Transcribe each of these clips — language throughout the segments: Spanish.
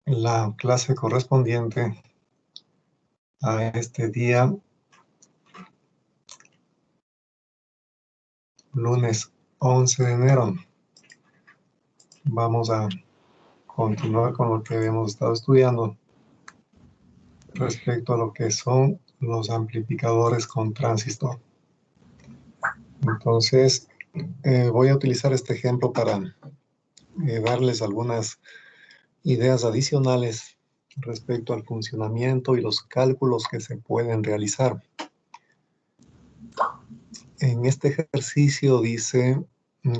la clase correspondiente a este día, lunes 11 de enero. Vamos a continuar con lo que habíamos estado estudiando respecto a lo que son los amplificadores con transistor. Entonces, voy a utilizar este ejemplo para darles algunas ideas adicionales respecto al funcionamiento y los cálculos que se pueden realizar. En este ejercicio dice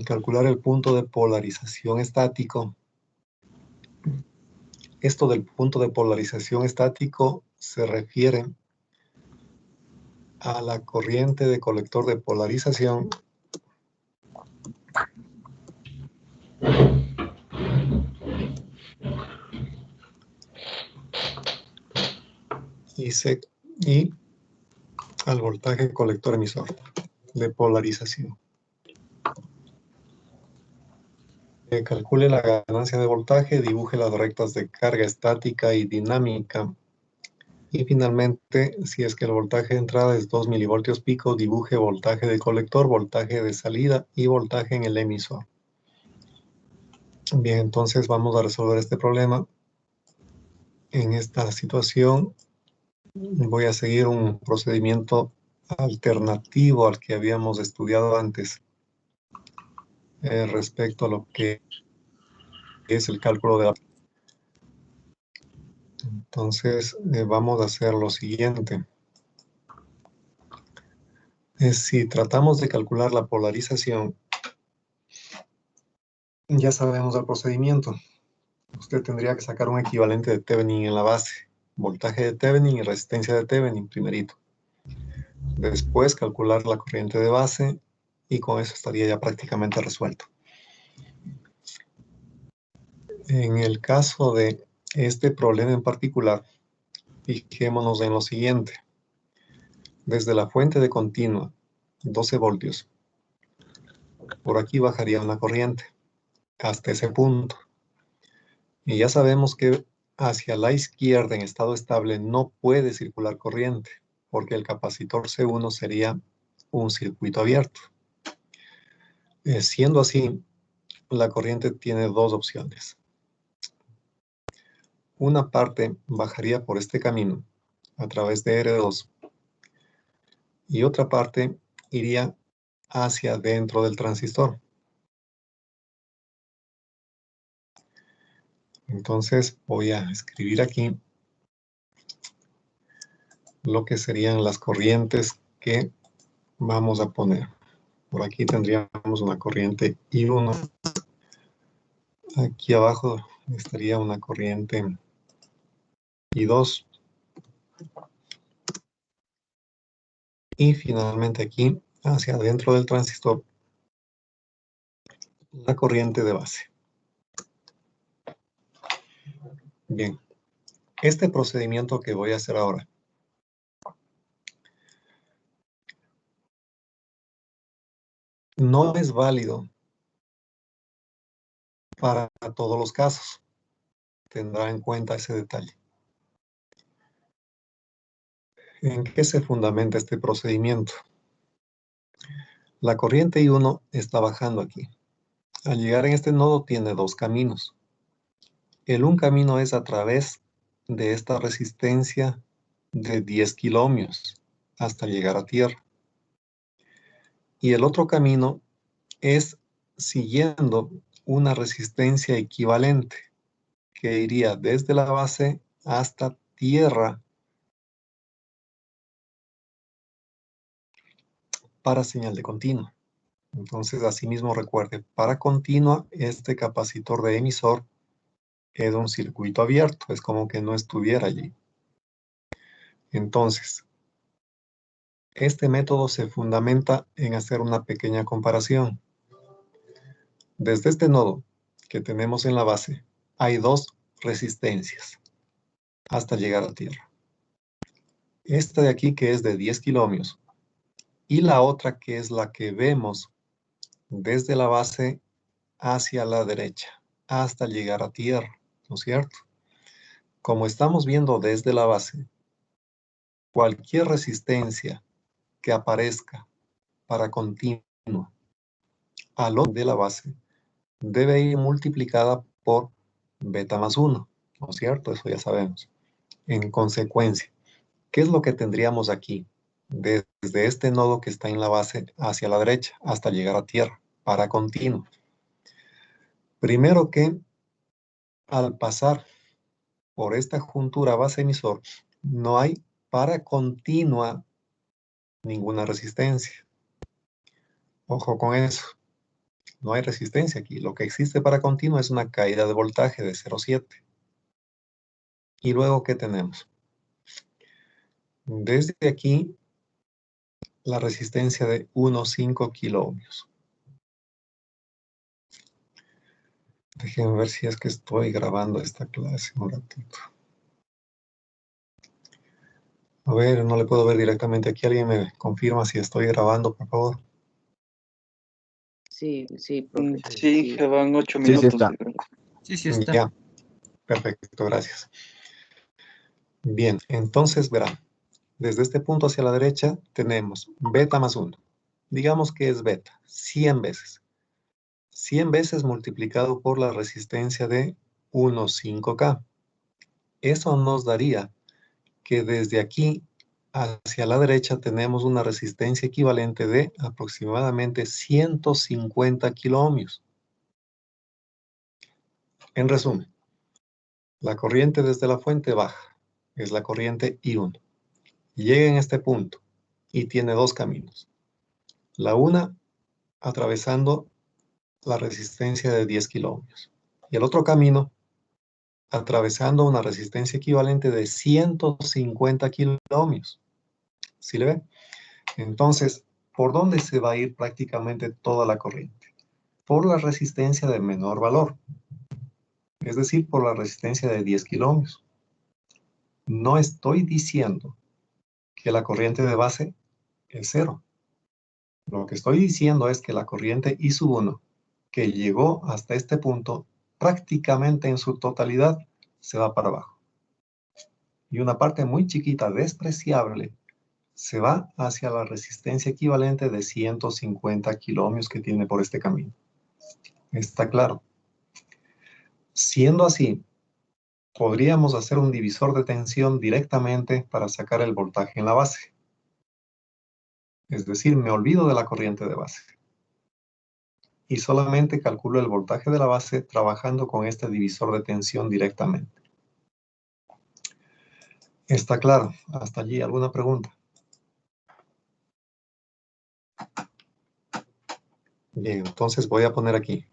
calcular el punto de polarización estático. Esto del punto de polarización estático se refiere a la corriente de colector de polarización y al voltaje colector emisor de polarización. Calcule la ganancia de voltaje, dibuje las rectas de carga estática y dinámica. Y finalmente, si es que el voltaje de entrada es 2 milivoltios pico, dibuje voltaje de colector, voltaje de salida y voltaje en el emisor. Bien, entonces vamos a resolver este problema. En esta situación voy a seguir un procedimiento alternativo al que habíamos estudiado antes respecto a lo que es el cálculo de la... Entonces vamos a hacer lo siguiente. Si tratamos de calcular la polarización, ya sabemos el procedimiento. Usted tendría que sacar un equivalente de Thevenin en la base, voltaje de Thevenin y resistencia de Thevenin primerito. Después calcular la corriente de base y con eso estaría ya prácticamente resuelto. En el caso de este problema en particular, fijémonos en lo siguiente. Desde la fuente de continua, 12 voltios, por aquí bajaría una corriente hasta ese punto. Y ya sabemos que hacia la izquierda en estado estable no puede circular corriente, porque el capacitor C1 sería un circuito abierto. Siendo así, la corriente tiene dos opciones. Una parte bajaría por este camino, a través de R2, y otra parte iría hacia dentro del transistor. Entonces voy a escribir aquí lo que serían las corrientes que vamos a poner. Por aquí tendríamos una corriente I1. Aquí abajo estaría una corriente I2. Y finalmente aquí, hacia adentro del transistor, la corriente de base. Bien, este procedimiento que voy a hacer ahora no es válido para todos los casos. Tendrá en cuenta ese detalle. ¿En qué se fundamenta este procedimiento? La corriente I1 está bajando aquí. Al llegar en este nodo tiene dos caminos. Un camino es a través de esta resistencia de 10 kiloohmios hasta llegar a tierra. Y el otro camino es siguiendo una resistencia equivalente que iría desde la base hasta tierra para señal de continua. Entonces, asimismo, recuerde, para continua, este capacitor de emisor es un circuito abierto, es como que no estuviera allí. Entonces, este método se fundamenta en hacer una pequeña comparación. Desde este nodo que tenemos en la base, hay dos resistencias hasta llegar a tierra. Esta de aquí que es de 10 kiloohmios y la otra que es la que vemos desde la base hacia la derecha hasta llegar a tierra, ¿no es cierto? como estamos viendo desde la base, cualquier resistencia que aparezca para continua a lo de la base debe ir multiplicada por beta más 1, ¿no es cierto? Eso ya sabemos. En consecuencia, ¿qué es lo que tendríamos aquí? Desde este nodo que está en la base hacia la derecha hasta llegar a tierra, para continuo. Primero que al pasar por esta juntura base emisor, no hay para continua ninguna resistencia. Ojo con eso. No hay resistencia aquí. Lo que existe para continua es una caída de voltaje de 0,7. ¿Y luego qué tenemos? Desde aquí, la resistencia de 1,5 kiloohmios. Déjenme ver si es que estoy grabando esta clase un ratito. A ver, no le puedo ver directamente aquí. ¿Alguien me confirma si estoy grabando, por favor? Sí, sí, profesor. Sí, que van 8 Sí, sí minutos. está. Sí, sí está. Ya, perfecto, gracias. Bien, entonces verán, desde este punto hacia la derecha tenemos beta más 1. Digamos que es beta, 100 veces. 100 veces multiplicado por la resistencia de 1,5K. Eso nos daría que desde aquí hacia la derecha tenemos una resistencia equivalente de aproximadamente 150 kiloohmios. En resumen, la corriente desde la fuente baja, es la corriente I1. Llega en este punto y tiene dos caminos. La una atravesando la resistencia de 10 kiloohmios y el otro camino atravesando una resistencia equivalente de 150 kiloohmios. ¿Sí le ve? Entonces, ¿por dónde se va a ir prácticamente toda la corriente? Por la resistencia de menor valor, es decir, por la resistencia de 10 kiloohmios. No estoy diciendo que la corriente de base es cero. Lo que estoy diciendo es que la corriente I sub 1, que llegó hasta este punto, prácticamente en su totalidad se va para abajo. Y una parte muy chiquita, despreciable, se va hacia la resistencia equivalente de 150 kiloohmios que tiene por este camino. ¿Está claro? Siendo así, podríamos hacer un divisor de tensión directamente para sacar el voltaje en la base. Es decir, me olvido de la corriente de base. Y solamente calculo el voltaje de la base trabajando con este divisor de tensión directamente. ¿Está claro? ¿Hasta allí alguna pregunta? Bien, entonces voy a poner aquí.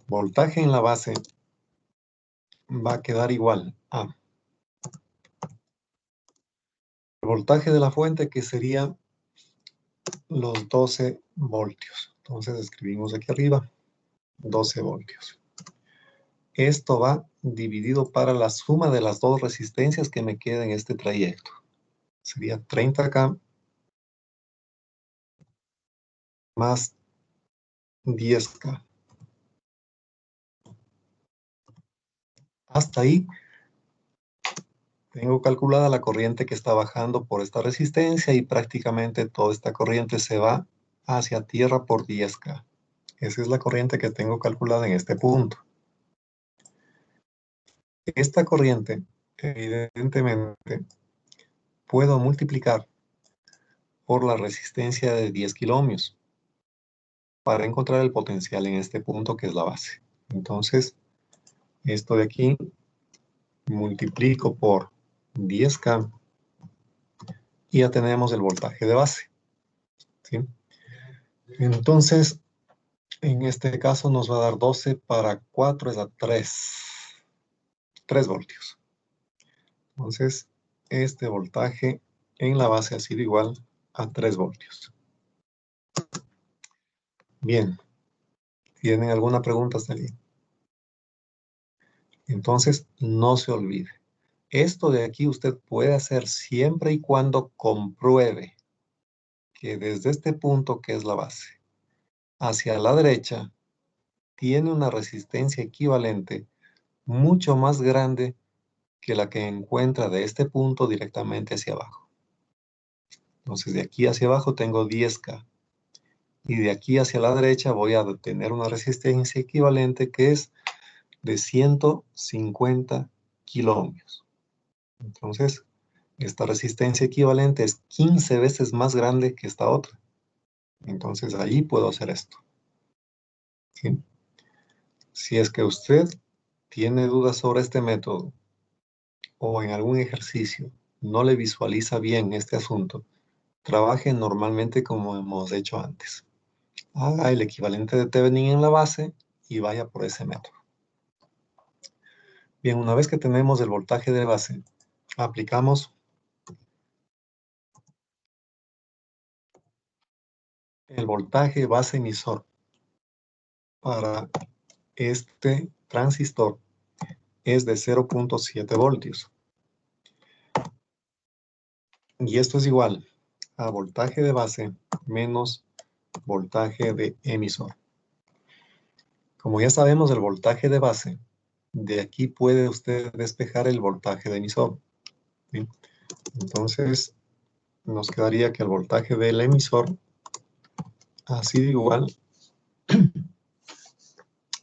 Voltaje en la base va a quedar igual a el voltaje de la fuente, que sería los 12 voltios. Entonces escribimos aquí arriba 12 voltios. Esto va dividido para la suma de las dos resistencias que me queda en este trayecto. Sería 30K más 10K. Hasta ahí tengo calculada la corriente que está bajando por esta resistencia y prácticamente toda esta corriente se va hacia tierra por 10K. Esa es la corriente que tengo calculada en este punto. Esta corriente, evidentemente, puedo multiplicar por la resistencia de 10 kiloohmios para encontrar el potencial en este punto que es la base. Entonces, esto de aquí multiplico por 10K y ya tenemos el voltaje de base. ¿Sí? Entonces, en este caso nos va a dar 12 para 4 es a 3 voltios. Entonces, este voltaje en la base ha sido igual a 3 voltios. Bien, ¿tienen alguna pregunta hasta ahí? Entonces, no se olvide. Esto de aquí usted puede hacer siempre y cuando compruebe que desde este punto, que es la base, hacia la derecha, tiene una resistencia equivalente mucho más grande que la que encuentra de este punto directamente hacia abajo. Entonces, de aquí hacia abajo tengo 10K. Y de aquí hacia la derecha voy a tener una resistencia equivalente que es de 150 kiloohmios. Entonces, esta resistencia equivalente es 15 veces más grande que esta otra. Entonces, ahí puedo hacer esto. ¿Sí? Si es que usted tiene dudas sobre este método o en algún ejercicio no le visualiza bien este asunto, trabaje normalmente como hemos hecho antes. Haga el equivalente de Thevenin en la base y vaya por ese método. Bien, una vez que tenemos el voltaje de base, aplicamos el voltaje base emisor para este transistor es de 0.7 voltios. Y esto es igual a voltaje de base menos voltaje de emisor. Como ya sabemos el voltaje de base, de aquí puede usted despejar el voltaje de emisor. ¿Sí? Entonces, nos quedaría que el voltaje del emisor ha sido igual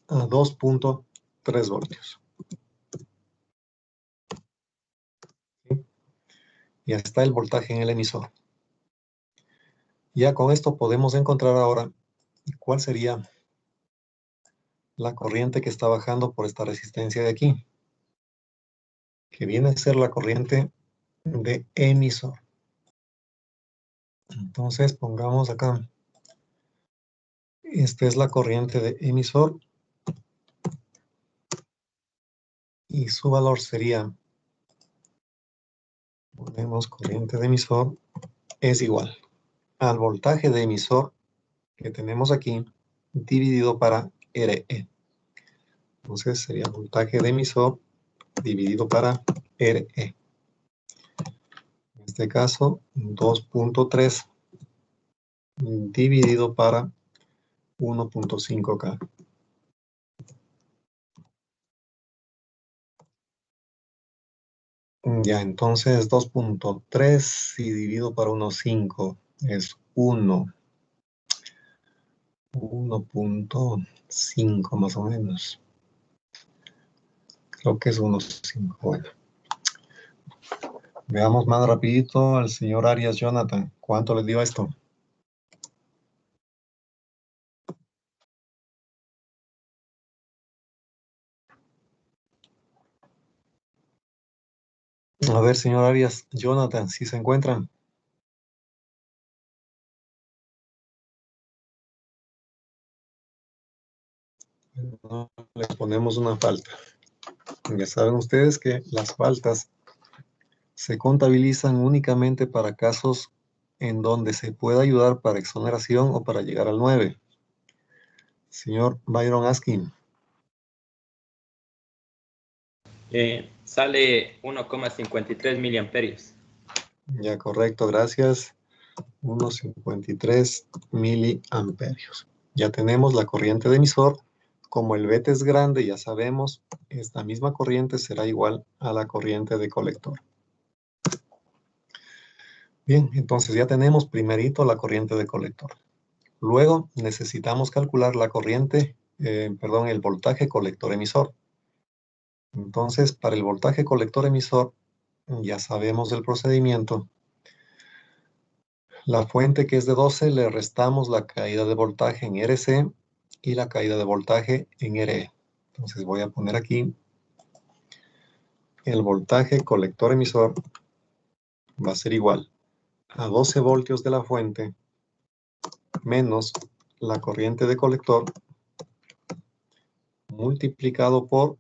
a 2.3 voltios. ¿Sí? Y está el voltaje en el emisor. Ya con esto podemos encontrar ahora cuál sería la corriente que está bajando por esta resistencia de aquí, que viene a ser la corriente de emisor. Entonces pongamos acá, esta es la corriente de emisor y su valor sería, ponemos corriente de emisor, es igual al voltaje de emisor que tenemos aquí dividido para RE. Entonces sería voltaje de emisor dividido para RE. En este caso, 2.3 dividido para 1.5K. Ya, entonces 2.3 y dividido para 1.5 es 1.5 más o menos. Creo que es 1.5. Bueno, veamos más rapidito al señor Arias Jonathan. ¿Cuánto le dio esto? A ver, señor Arias Jonathan, si se encuentran. No les ponemos una falta. Ya saben ustedes que las faltas se contabilizan únicamente para casos en donde se pueda ayudar para exoneración o para llegar al 9. Señor Byron Askin. Sale 1,53 miliamperios. Ya, correcto, gracias. 1,53 miliamperios. Ya tenemos la corriente de emisor. Como el beta es grande, ya sabemos, esta misma corriente será igual a la corriente de colector. Bien, entonces ya tenemos primerito la corriente de colector. Luego necesitamos calcular la corriente, el voltaje colector emisor. Entonces, para el voltaje colector emisor, ya sabemos el procedimiento. La fuente que es de 12 le restamos la caída de voltaje en RC y la caída de voltaje en RE. Entonces voy a poner aquí el voltaje colector emisor va a ser igual a 12 voltios de la fuente menos la corriente de colector multiplicado por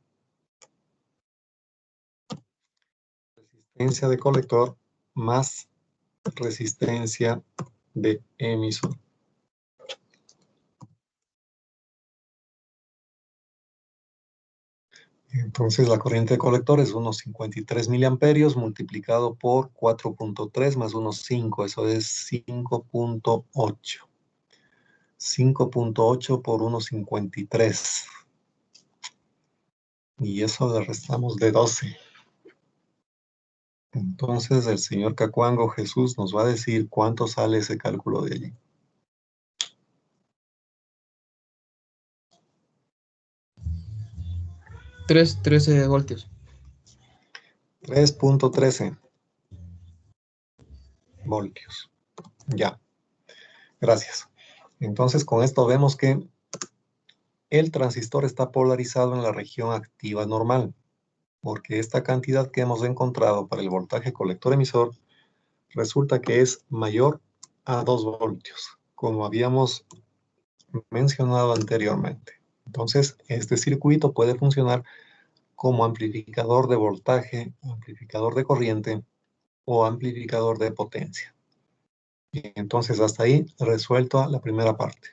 resistencia de colector más resistencia de emisor. Entonces la corriente de colector es unos 53 miliamperios multiplicado por 4.3 más unos 5, eso es 5.8. 5.8 por 1.53. Y eso le restamos de 12. Entonces el señor Cacuango Jesús nos va a decir cuánto sale ese cálculo de allí. 13 voltios. 3.13 voltios. Ya, gracias. Entonces con esto vemos que el transistor está polarizado en la región activa normal, porque esta cantidad que hemos encontrado para el voltaje colector-emisor resulta que es mayor a 2 voltios, como habíamos mencionado anteriormente. Entonces, este circuito puede funcionar como amplificador de voltaje, amplificador de corriente o amplificador de potencia. Entonces, hasta ahí resuelto la primera parte.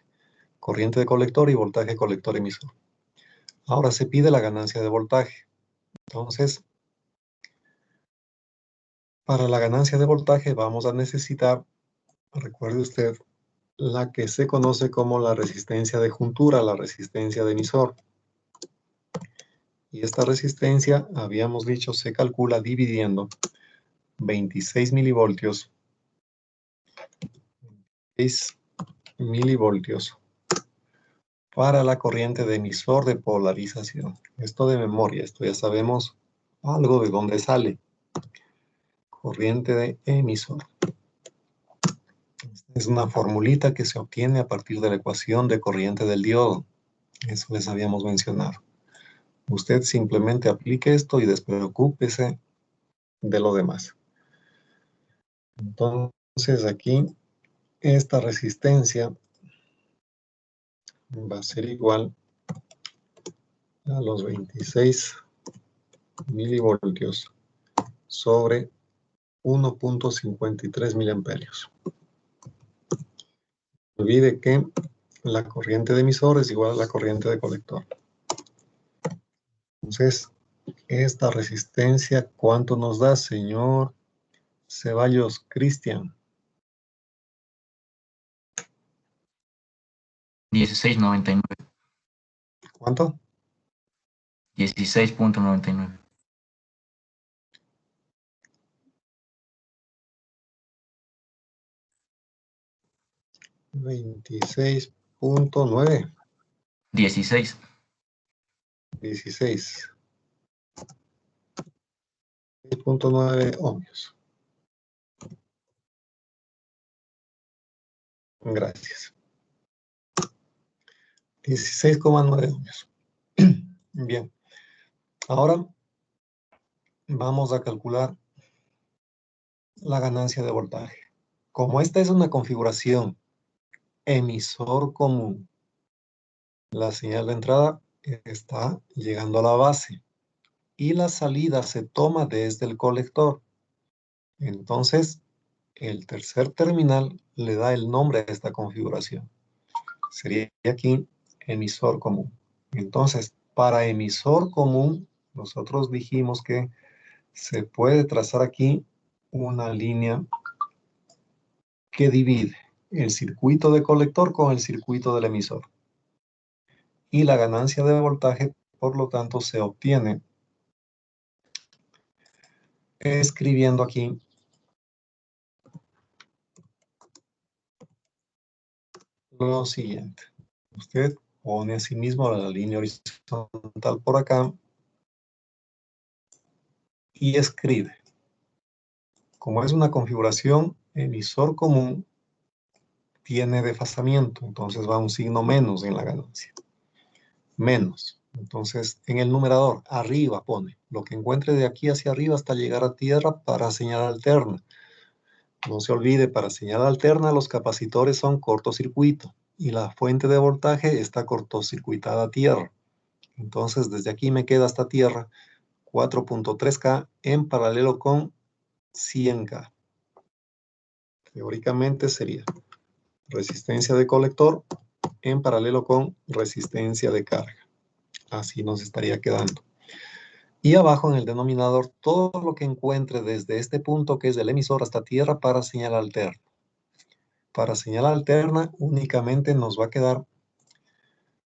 Corriente de colector y voltaje colector-emisor. Ahora se pide la ganancia de voltaje. Entonces, para la ganancia de voltaje vamos a necesitar, recuerde usted, la que se conoce como la resistencia de juntura, la resistencia de emisor. Y esta resistencia, habíamos dicho, se calcula dividiendo 26 milivoltios, 6 milivoltios para la corriente de emisor de polarización. Esto de memoria, esto ya sabemos algo de dónde sale. Corriente de emisor. Es una formulita que se obtiene a partir de la ecuación de corriente del diodo. Eso les habíamos mencionado. Usted simplemente aplique esto y despreocúpese de lo demás. Entonces aquí esta resistencia va a ser igual a los 26 milivoltios sobre 1.53 miliamperios. No olvide que la corriente de emisor es igual a la corriente de colector. Entonces, esta resistencia, ¿cuánto nos da, señor Ceballos Cristian? 16.99. ¿Cuánto? 16.99. 26.9. 16. 16. 6.9 ohmios. Gracias. 16,9 ohmios. Bien. Ahora vamos a calcular la ganancia de voltaje. Como esta es una configuración emisor común, la señal de entrada está llegando a la base y la salida se toma desde el colector. Entonces, el tercer terminal le da el nombre a esta configuración. Sería aquí emisor común. Entonces, para emisor común, nosotros dijimos que se puede trazar aquí una línea que divide el circuito de colector con el circuito del emisor. Y la ganancia de voltaje, por lo tanto, se obtiene escribiendo aquí lo siguiente. Usted pone asimismo la línea horizontal por acá y escribe. Como es una configuración emisor común, tiene desfasamiento, entonces va un signo menos en la ganancia. Menos. Entonces, en el numerador, arriba pone lo que encuentre de aquí hacia arriba hasta llegar a tierra para señal alterna. No se olvide, para señal alterna los capacitores son cortocircuito y la fuente de voltaje está cortocircuitada a tierra. Entonces, desde aquí me queda hasta tierra 4.3K en paralelo con 100K. Teóricamente sería resistencia de colector en paralelo con resistencia de carga. Así nos estaría quedando. Y abajo en el denominador, todo lo que encuentre desde este punto que es del emisor hasta tierra para señal alterna. Para señal alterna únicamente nos va a quedar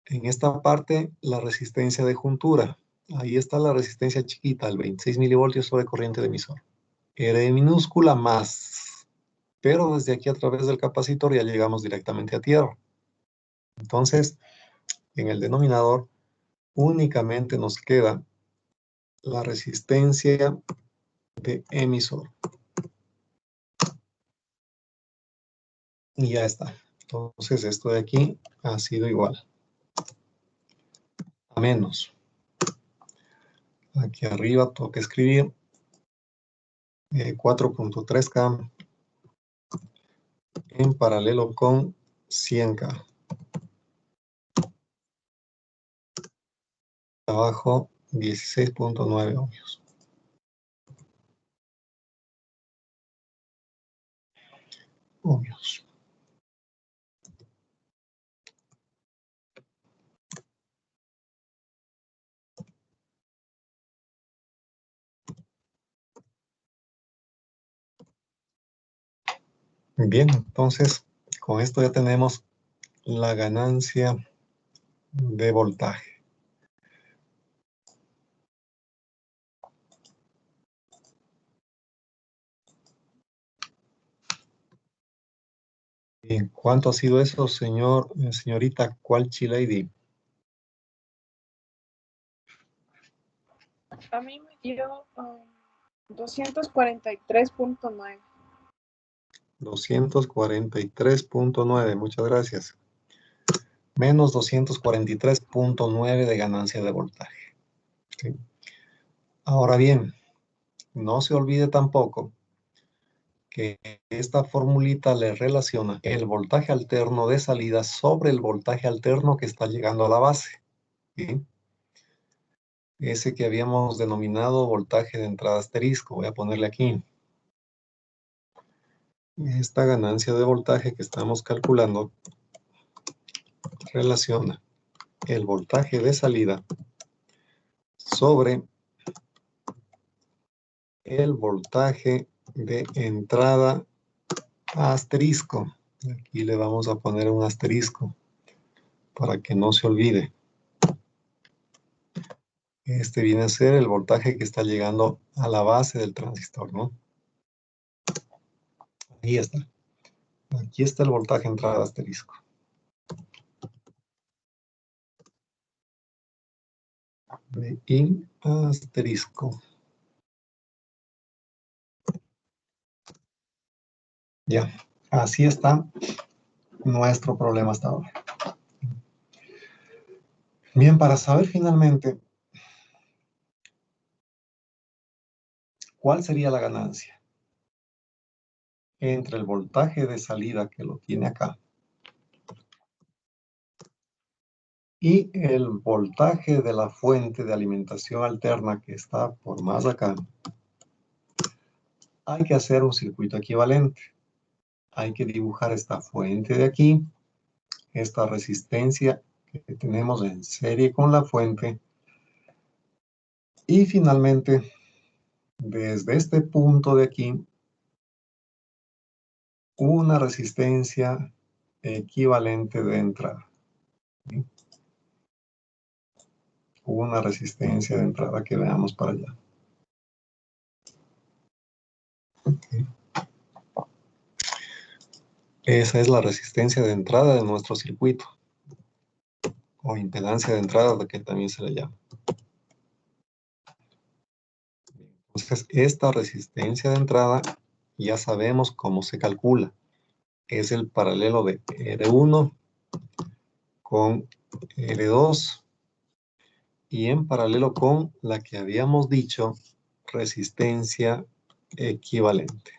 en esta parte la resistencia de juntura. Ahí está la resistencia chiquita, el 26 milivoltios sobre corriente de emisor. R minúscula más, pero desde aquí a través del capacitor ya llegamos directamente a tierra. Entonces, en el denominador únicamente nos queda la resistencia de emisor. Y ya está. Entonces, esto de aquí ha sido igual a menos. Aquí arriba tengo que escribir 4.3K en paralelo con 100K. Abajo 16.9 ohmios. Bien, entonces con esto ya tenemos la ganancia de voltaje. Bien, ¿cuánto ha sido eso, señorita Qualchi Lady? A mí me dio 243.9. 243.9, muchas gracias. Menos 243.9 de ganancia de voltaje. ¿Sí? Ahora bien, no se olvide tampoco que esta formulita le relaciona el voltaje alterno de salida sobre el voltaje alterno que está llegando a la base. ¿Sí? Ese que habíamos denominado voltaje de entrada asterisco. Voy a ponerle aquí. Esta ganancia de voltaje que estamos calculando relaciona el voltaje de salida sobre el voltaje de entrada asterisco. Aquí le vamos a poner un asterisco para que no se olvide. Este viene a ser el voltaje que está llegando a la base del transistor, ¿no? Ahí está. Aquí está el voltaje entrada asterisco. De in asterisco. Ya, así está nuestro problema hasta ahora. Bien, para saber finalmente cuál sería la ganancia entre el voltaje de salida que lo tiene acá y el voltaje de la fuente de alimentación alterna que está por más acá, hay que hacer un circuito equivalente. Hay que dibujar esta fuente de aquí, esta resistencia que tenemos en serie con la fuente, y finalmente, desde este punto de aquí, una resistencia equivalente de entrada. ¿Sí? Una resistencia de entrada que veamos para allá. Okay. Esa es la resistencia de entrada de nuestro circuito, o impedancia de entrada, de que también se le llama. Entonces, esta resistencia de entrada ya sabemos cómo se calcula. Es el paralelo de R1 con R2 y en paralelo con la que habíamos dicho, resistencia equivalente.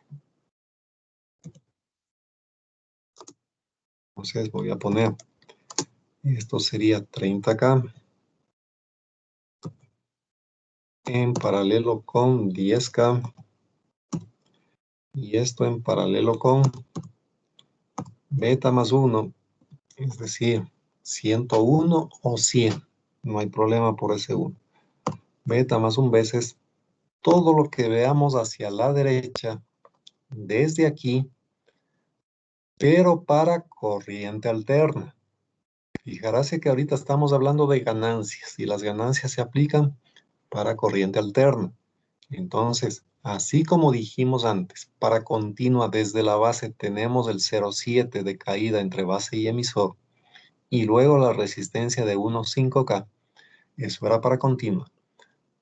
Entonces voy a poner, esto sería 30K en paralelo con 10K y esto en paralelo con beta más 1, es decir, 101 o 100, no hay problema por ese 1. Beta más 1 veces todo lo que veamos hacia la derecha desde aquí, pero para corriente alterna. Fijarse que ahorita estamos hablando de ganancias y las ganancias se aplican para corriente alterna. Entonces, así como dijimos antes, para continua desde la base tenemos el 0,7 de caída entre base y emisor, y luego la resistencia de 1,5K, eso era para continua.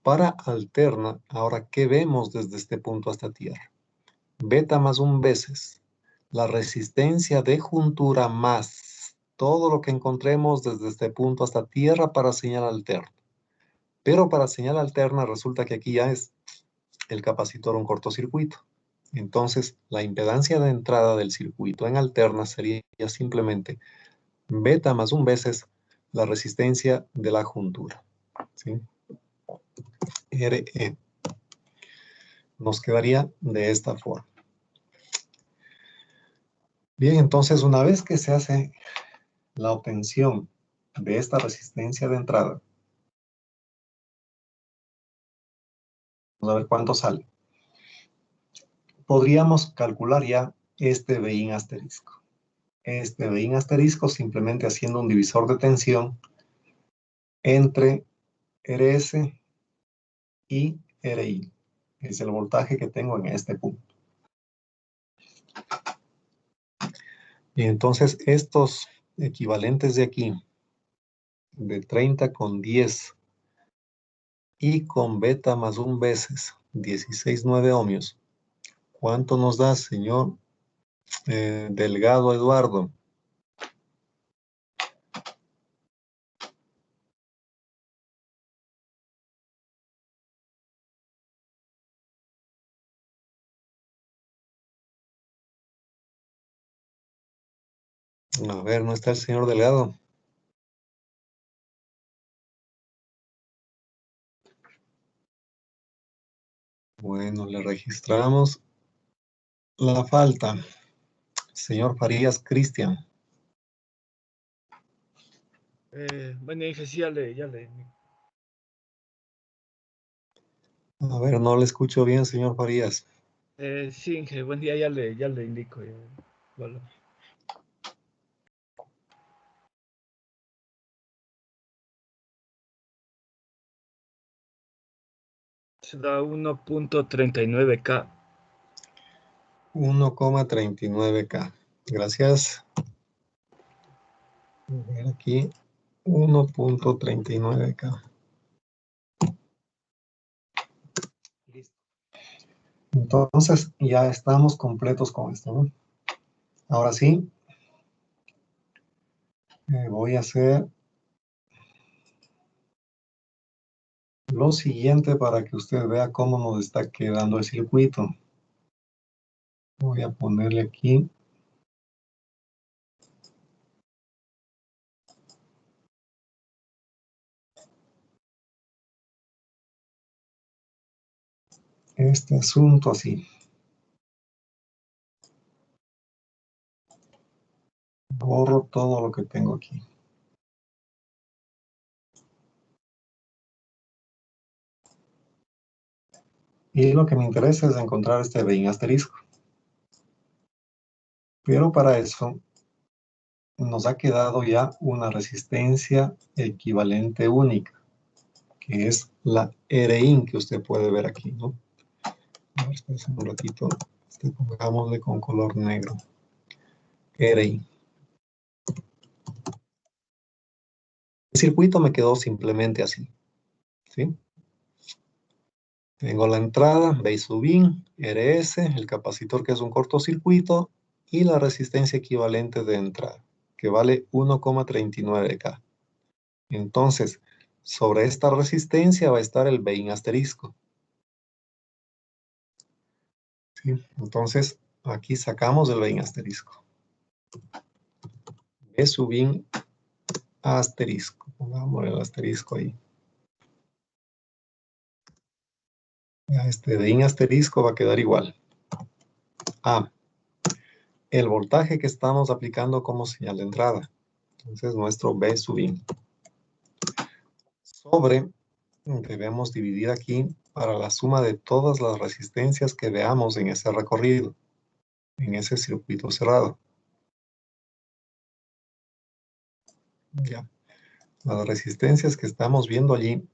Para alterna, ahora, ¿qué vemos desde este punto hasta tierra? Beta más un veces la resistencia de juntura más todo lo que encontremos desde este punto hasta tierra para señal alterna. Pero para señal alterna resulta que aquí ya es el capacitor un cortocircuito. Entonces, la impedancia de entrada del circuito en alterna sería simplemente beta más un veces la resistencia de la juntura. ¿Sí? RE. Nos quedaría de esta forma. Bien, entonces una vez que se hace la obtención de esta resistencia de entrada, vamos a ver cuánto sale. Podríamos calcular ya este Bin asterisco. Este Bin asterisco simplemente haciendo un divisor de tensión entre RS y RI. Es el voltaje que tengo en este punto. Y entonces estos equivalentes de aquí, de 30 con 10 y con beta más un veces, 16,9 ohmios. ¿Cuánto nos da, señor Delgado Eduardo? A ver, ¿no está el señor Delgado? Bueno, le registramos la falta. Señor Farías Cristian. Bueno, dije, sí, ya le. A ver, no le escucho bien, señor Farías. Sí, Inge, buen día, ya le indico. Bueno. Se da 1.39K. 1,39K. Gracias. A ver aquí, 1,39K. Listo. Entonces, ya estamos completos con esto, ¿no? Ahora sí, voy a hacer lo siguiente para que usted vea cómo nos está quedando el circuito. Voy a ponerle aquí este asunto así. Borro todo lo que tengo aquí. Y lo que me interesa es encontrar este Bin asterisco. Pero para eso nos ha quedado ya una resistencia equivalente única, que es la RIN que usted puede ver aquí, ¿no? A ver, espérense un ratito. Pongámosle con color negro. RI. El circuito me quedó simplemente así, ¿sí? Tengo la entrada, B sub in, RS, el capacitor que es un cortocircuito, y la resistencia equivalente de entrada, que vale 1,39K. Entonces, sobre esta resistencia va a estar el Bin asterisco. ¿Sí? Entonces, aquí sacamos el Bin asterisco. B sub in asterisco. Pongamos el asterisco ahí. Ya este Bin asterisco va a quedar igual a el voltaje que estamos aplicando como señal de entrada. Entonces, nuestro B sub in. Sobre, debemos dividir aquí para la suma de todas las resistencias que veamos en ese recorrido, en ese circuito cerrado. Ya. Las resistencias que estamos viendo allí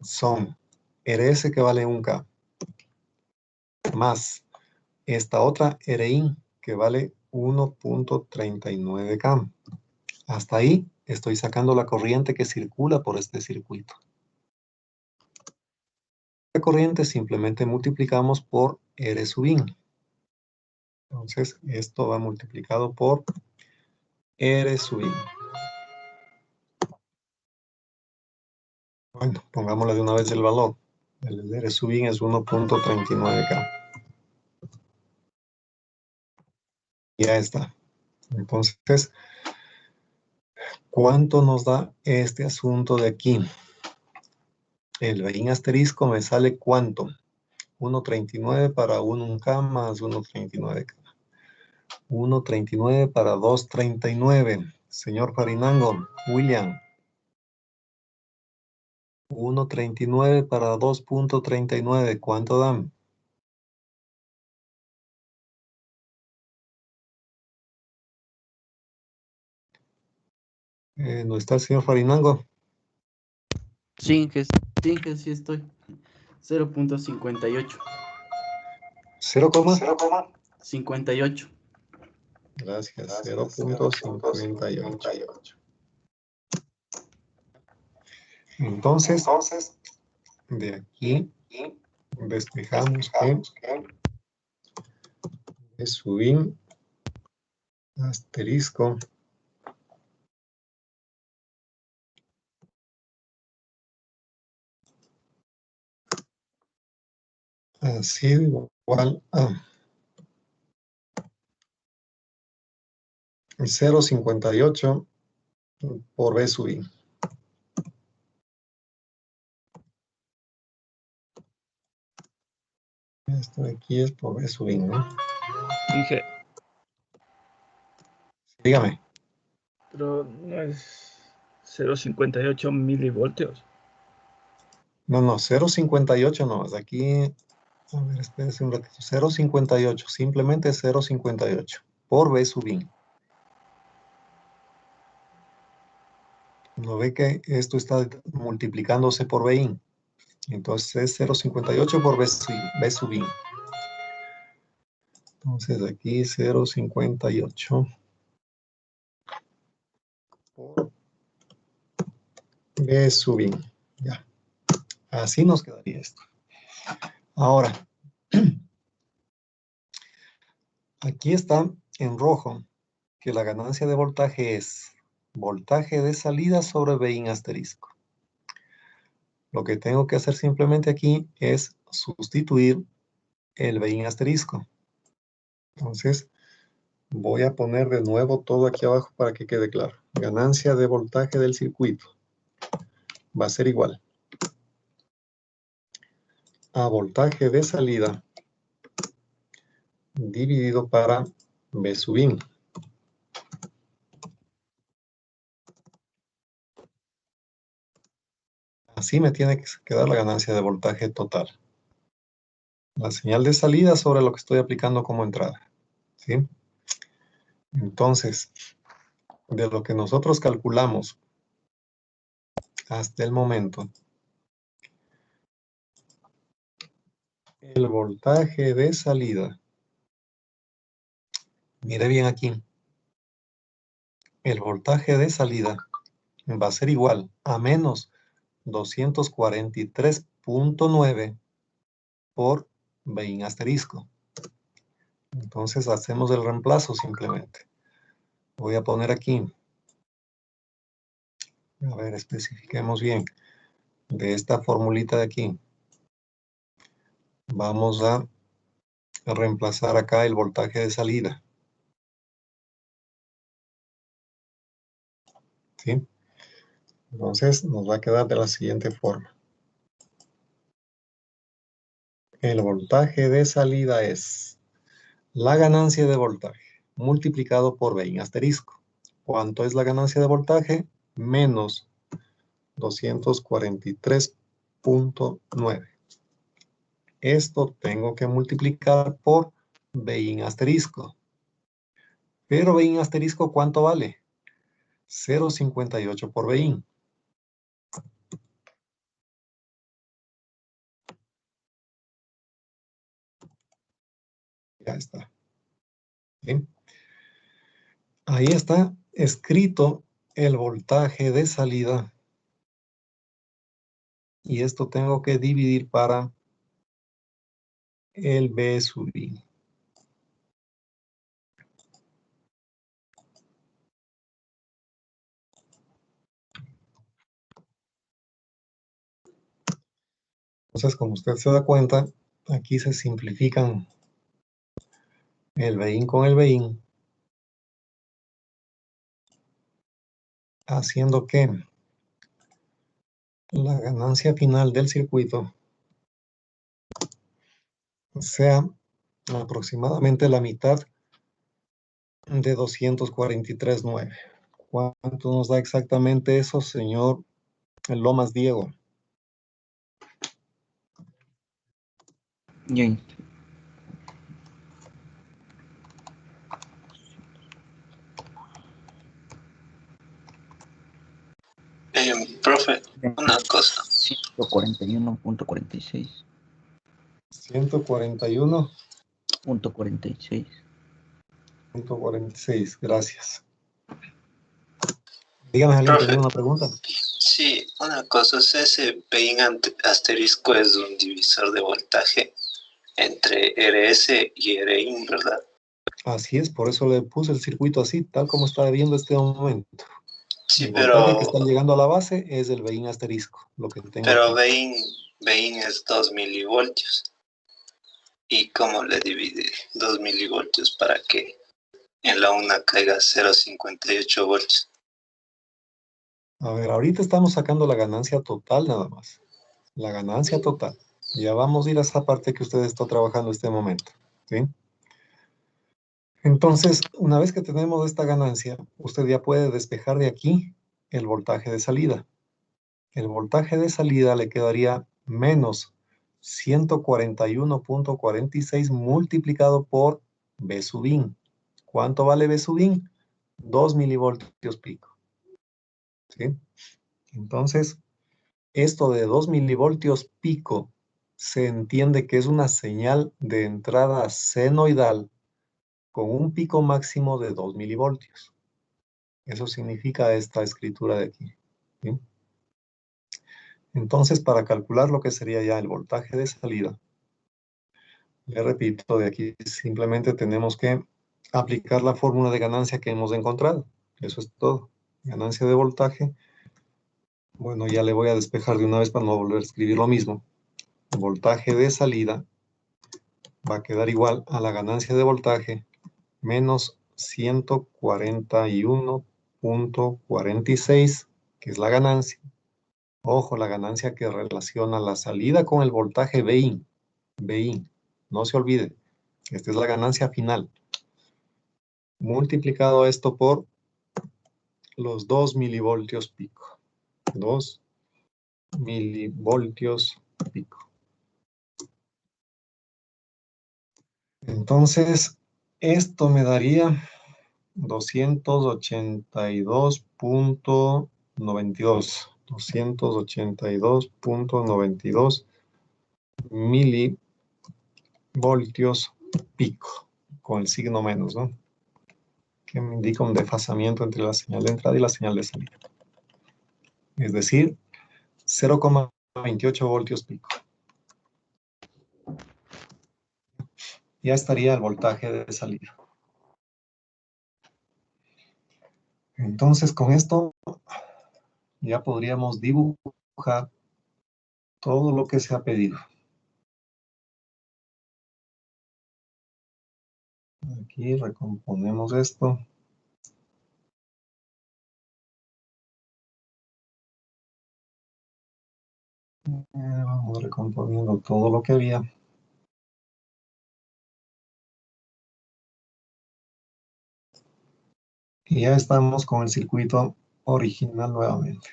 son RS que vale 1K, más esta otra RI que vale 1.39K. Hasta ahí estoy sacando la corriente que circula por este circuito. La corriente simplemente multiplicamos por R sub in. Entonces, esto va multiplicado por R sub in. Bueno, pongámosle de una vez el valor. El R sub in es 1.39K. Ya está. Entonces, ¿cuánto nos da este asunto de aquí? El Bein asterisco me sale ¿cuánto? 1.39 para 1K más 1.39K. 1.39 para 2.39. Señor Farinango, William. 1.39 para 2.39. ¿Cuánto dan? ¿No está el señor Farinango? Sí, que sí estoy. 0.58. 0,58. 58. Gracias. 0.58. Entonces, de aquí despejamos que es subin asterisco ha sido igual a 0.58 por B sub i. Esto de aquí es por B sub i, ¿no? Inge, Dígame. pero no es 0,58 milivoltios. No, 0.58 no. Aquí, a ver, espérese un ratito. 0.58, simplemente 0.58 por B sub i. ¿No ve que esto está multiplicándose por BI? Entonces es 0.58 por B sub i. Entonces aquí 0.58 por B sub i. Ya. Así nos quedaría esto. Ahora, aquí está en rojo que la ganancia de voltaje es voltaje de salida sobre Bin asterisco. Lo que tengo que hacer simplemente aquí es sustituir el Bin asterisco. Entonces, voy a poner de nuevo todo aquí abajo para que quede claro. Ganancia de voltaje del circuito va a ser igual a voltaje de salida dividido para B sub in. Así me tiene que quedar la ganancia de voltaje total. La señal de salida sobre lo que estoy aplicando como entrada. ¿Sí? Entonces, de lo que nosotros calculamos hasta el momento, el voltaje de salida, mire bien aquí, el voltaje de salida va a ser igual a menos 243.9 por Bin asterisco. Entonces hacemos el reemplazo simplemente. Voy a poner aquí, a ver, especifiquemos bien, de esta formulita de aquí, vamos a reemplazar acá el voltaje de salida. ¿Sí? Entonces nos va a quedar de la siguiente forma. El voltaje de salida es la ganancia de voltaje multiplicado por Bin asterisco. ¿Cuánto es la ganancia de voltaje? Menos 243.9. Esto tengo que multiplicar por Bin asterisco. Pero Bin asterisco, ¿cuánto vale? 0.58 por Bin. Ya está. ¿Sí? Ahí está escrito el voltaje de salida. Y esto tengo que dividir para el B sub I. Entonces, como usted se da cuenta, aquí se simplifican el Bin con el Bin, haciendo que la ganancia final del circuito sea aproximadamente la mitad de 243.9. ¿Cuánto nos da exactamente eso, señor Lomas Diego? Y Profe, una cosa. 141.46. 141.46. 46. Gracias. Dígame, ¿alguien Profe, tenía una pregunta? sí, una cosa. Ese Bin asterisco es un divisor de voltaje entre RS y RIN, ¿verdad? Así es, por eso le puse el circuito así, tal como está viendo este momento. Sí, El voltaje que está llegando a la base es el Bin asterisco, lo que tengo pero aquí. Bin es 2 milivoltios. ¿Y cómo le divide 2 milivoltios para que en la una caiga 0,58 voltios? A ver, ahorita estamos sacando la ganancia total nada más. La ganancia total. Ya vamos a ir a esa parte que usted está trabajando este momento. ¿Sí? Entonces, una vez que tenemos esta ganancia, usted ya puede despejar de aquí el voltaje de salida. El voltaje de salida le quedaría menos 141.46 multiplicado por B sub in. ¿Cuánto vale B sub in? 2 milivoltios pico. ¿Sí? Entonces, esto de 2 milivoltios pico se entiende que es una señal de entrada senoidal con un pico máximo de 2 milivoltios. Eso significa esta escritura de aquí. ¿Sí? Entonces, para calcular lo que sería ya el voltaje de salida, le repito, de aquí simplemente tenemos que aplicar la fórmula de ganancia que hemos encontrado. Eso es todo. Ganancia de voltaje. Bueno, ya le voy a despejar de una vez para no volver a escribir lo mismo. El voltaje de salida va a quedar igual a la ganancia de voltaje menos 141.46, que es la ganancia. Ojo, la ganancia que relaciona la salida con el voltaje Bin. Bin. No se olvide. Esta es la ganancia final. Multiplicado esto por los 2 milivoltios pico. 2 milivoltios pico. Entonces, esto me daría 282.92. 282.92 milivoltios pico. Con el signo menos, ¿no? Que me indica un desfasamiento entre la señal de entrada y la señal de salida. Es decir, 0,28 voltios pico. Ya estaría el voltaje de salida. Entonces, con esto ya podríamos dibujar todo lo que se ha pedido. Aquí recomponemos esto. Vamos recomponiendo todo lo que había. Y ya estamos con el circuito original nuevamente.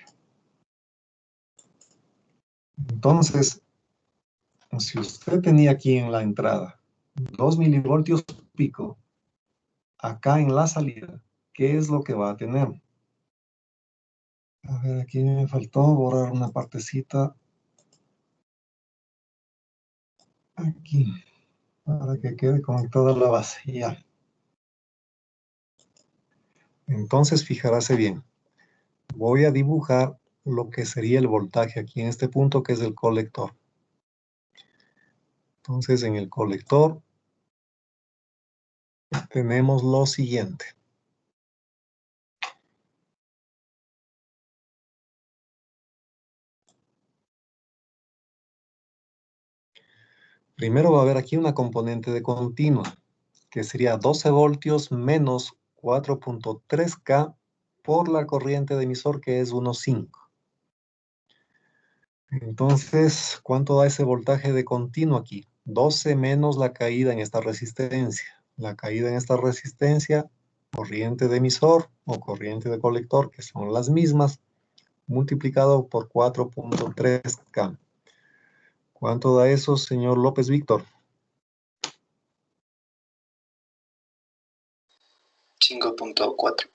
Entonces, si usted tenía aquí en la entrada 2 milivoltios pico, acá en la salida, ¿qué es lo que va a tener? A ver, aquí me faltó borrar una partecita. Aquí. para que quede conectada la base. Ya. Entonces, fijarse bien. Voy a dibujar lo que sería el voltaje aquí en este punto, que es el colector. Entonces, en el colector tenemos lo siguiente. Primero va a haber aquí una componente de continua, que sería 12 voltios menos 4.3K por la corriente de emisor, que es 1,5. Entonces, ¿cuánto da ese voltaje de continuo aquí? 12 menos la caída en esta resistencia. La caída en esta resistencia, corriente de emisor o corriente de colector, que son las mismas, multiplicado por 4.3K. ¿Cuánto da eso, señor López Víctor? 5.4.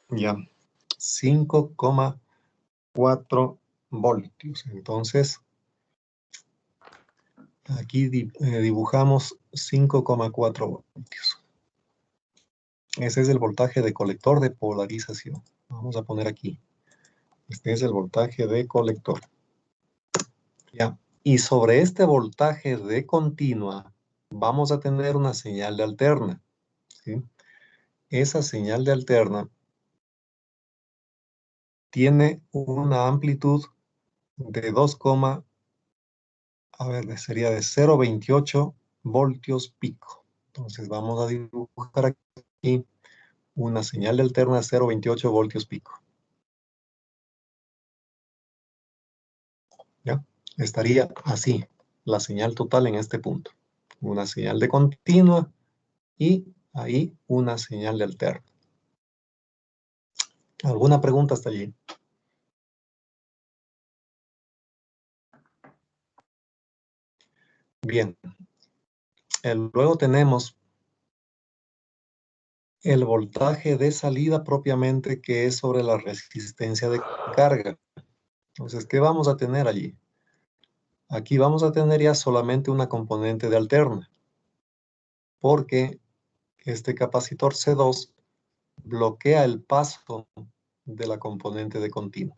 Ya, 5,4 voltios. Entonces, aquí dibujamos 5,4 voltios. Ese es el voltaje de colector de polarización. Vamos a poner aquí. Este es el voltaje de colector. Ya. Y sobre este voltaje de continua, vamos a tener una señal de alterna. ¿Sí? Esa señal de alterna tiene una amplitud de 2, sería de 0,28 voltios pico. Entonces vamos a dibujar aquí una señal de alterna de 0,28 voltios pico. ¿Ya? Estaría así, la señal total en este punto. Una señal de continua y ahí una señal de alterna. ¿Alguna pregunta hasta allí? Bien. Luego tenemos el voltaje de salida propiamente, que es sobre la resistencia de carga. Entonces, ¿qué vamos a tener allí? Aquí vamos a tener ya solamente una componente de alterna, porque este capacitor C2 bloquea el paso de la componente de continuo.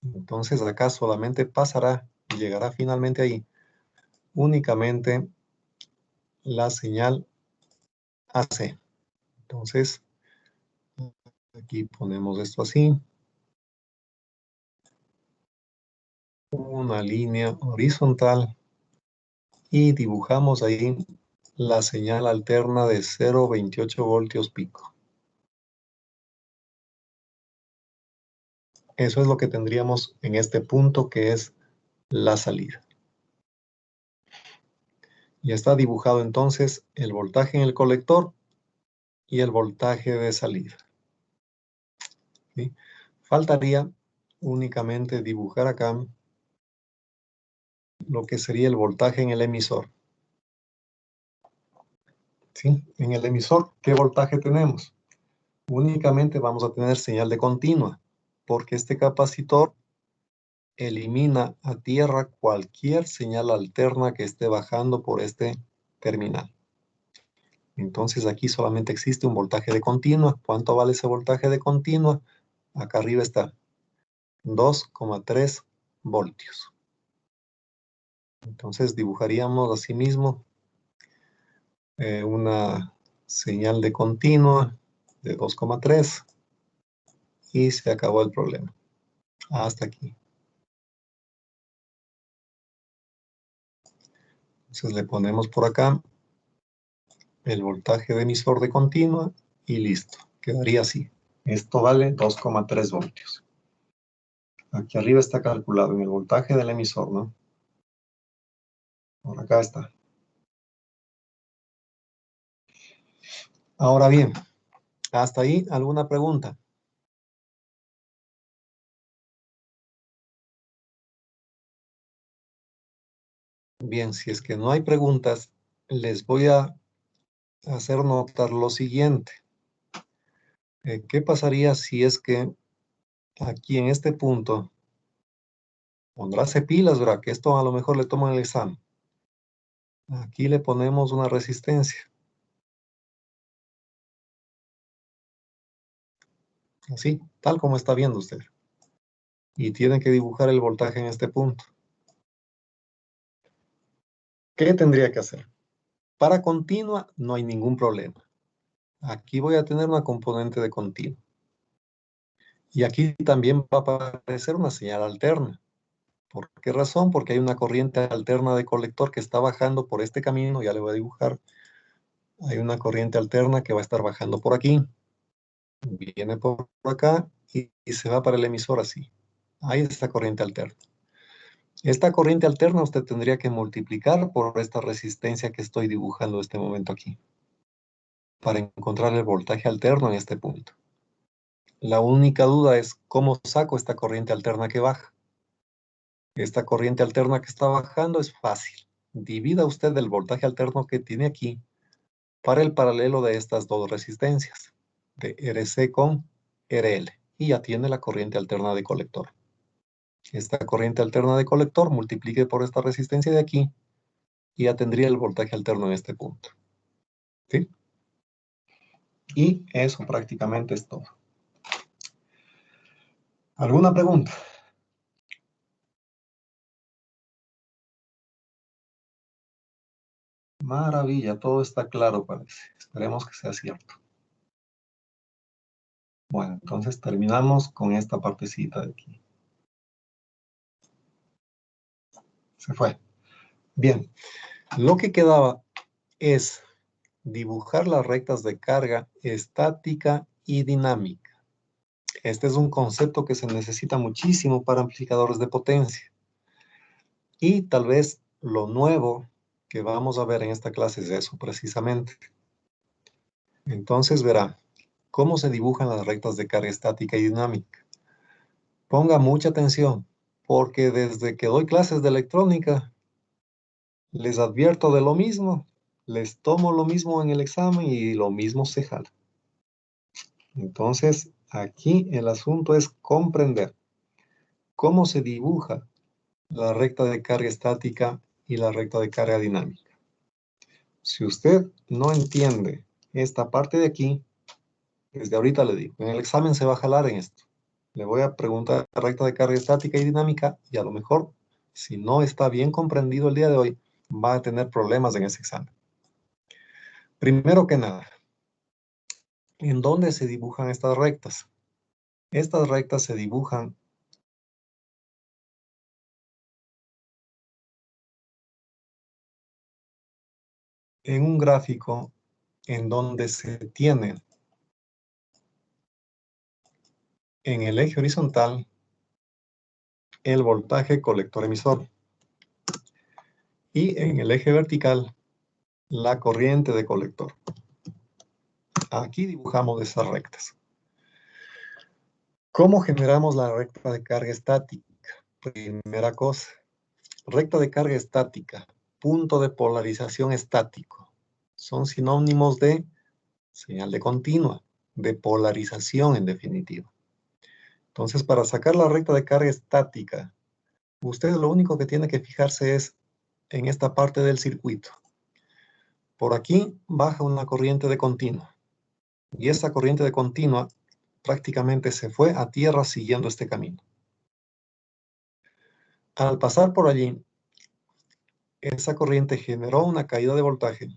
Entonces acá solamente pasará y llegará finalmente ahí únicamente la señal AC. Entonces, aquí ponemos esto así. Una línea horizontal y dibujamos ahí la señal alterna de 0,28 voltios pico. Eso es lo que tendríamos en este punto, que es la salida. Ya está dibujado entonces el voltaje en el colector y el voltaje de salida. ¿Sí? Faltaría únicamente dibujar acá lo que sería el voltaje en el emisor. ¿Sí? En el emisor, ¿qué voltaje tenemos? Únicamente vamos a tener señal de continua, porque este capacitor elimina a tierra cualquier señal alterna que esté bajando por este terminal. Entonces aquí solamente existe un voltaje de continua. ¿Cuánto vale ese voltaje de continua? Acá arriba está 2,3 voltios. Entonces dibujaríamos así mismo una señal de continua de 2,3 y se acabó el problema. Hasta aquí. Entonces le ponemos por acá el voltaje de emisor de continua y listo. Quedaría así. Esto vale 2,3 voltios. Aquí arriba está calculado en el voltaje del emisor, ¿no? Por acá está. Ahora bien, hasta ahí, ¿alguna pregunta? Bien, si es que no hay preguntas, les voy a hacer notar lo siguiente. ¿Qué pasaría si es que aquí en este punto, pondráse pilas, ¿verdad? Que esto a lo mejor le toman el examen. Aquí le ponemos una resistencia. Así, tal como está viendo usted. Y tiene que dibujar el voltaje en este punto. ¿Qué tendría que hacer? Para continua no hay ningún problema. Aquí voy a tener una componente de continua. Y aquí también va a aparecer una señal alterna. ¿Por qué razón? Porque hay una corriente alterna de colector que está bajando por este camino. Ya le voy a dibujar. Hay una corriente alterna que va a estar bajando por aquí. Viene por acá y se va para el emisor así. Ahí está corriente alterna. Esta corriente alterna usted tendría que multiplicar por esta resistencia que estoy dibujando en este momento aquí, para encontrar el voltaje alterno en este punto. La única duda es cómo saco esta corriente alterna que baja. Esta corriente alterna que está bajando es fácil. Divida usted el voltaje alterno que tiene aquí para el paralelo de estas dos resistencias, de RC con RL, y ya tiene la corriente alterna de colector. Esta corriente alterna de colector multiplique por esta resistencia de aquí y ya tendría el voltaje alterno en este punto. ¿Sí? Y eso prácticamente es todo. ¿Alguna pregunta? Maravilla, todo está claro, parece. Esperemos que sea cierto. Bueno, entonces terminamos con esta partecita de aquí. Se fue. Bien, lo que quedaba es dibujar las rectas de carga estática y dinámica. Este es un concepto que se necesita muchísimo para amplificadores de potencia. Y tal vez lo nuevo que vamos a ver en esta clase es eso, precisamente. Entonces verá cómo se dibujan las rectas de carga estática y dinámica. Ponga mucha atención, porque desde que doy clases de electrónica, les advierto de lo mismo, les tomo lo mismo en el examen y lo mismo se jala. Entonces, aquí el asunto es comprender cómo se dibuja la recta de carga estática y la recta de carga dinámica. Si usted no entiende esta parte de aquí, desde ahorita le digo, en el examen se va a jalar en esto. Le voy a preguntar la recta de carga estática y dinámica y a lo mejor, si no está bien comprendido el día de hoy, va a tener problemas en ese examen. Primero que nada, ¿en dónde se dibujan estas rectas? Estas rectas se dibujan en un gráfico en donde se tiene en el eje horizontal el voltaje colector-emisor y en el eje vertical la corriente de colector. Aquí dibujamos esas rectas. ¿Cómo generamos la recta de carga estática? Primera cosa, recta de carga estática, punto de polarización estático. Son sinónimos de señal de continua, de polarización en definitiva. Entonces, para sacar la recta de carga estática, usted lo único que tiene que fijarse es en esta parte del circuito. Por aquí baja una corriente de continua. Y esa corriente de continua prácticamente se fue a tierra siguiendo este camino. Al pasar por allí, esa corriente generó una caída de voltaje.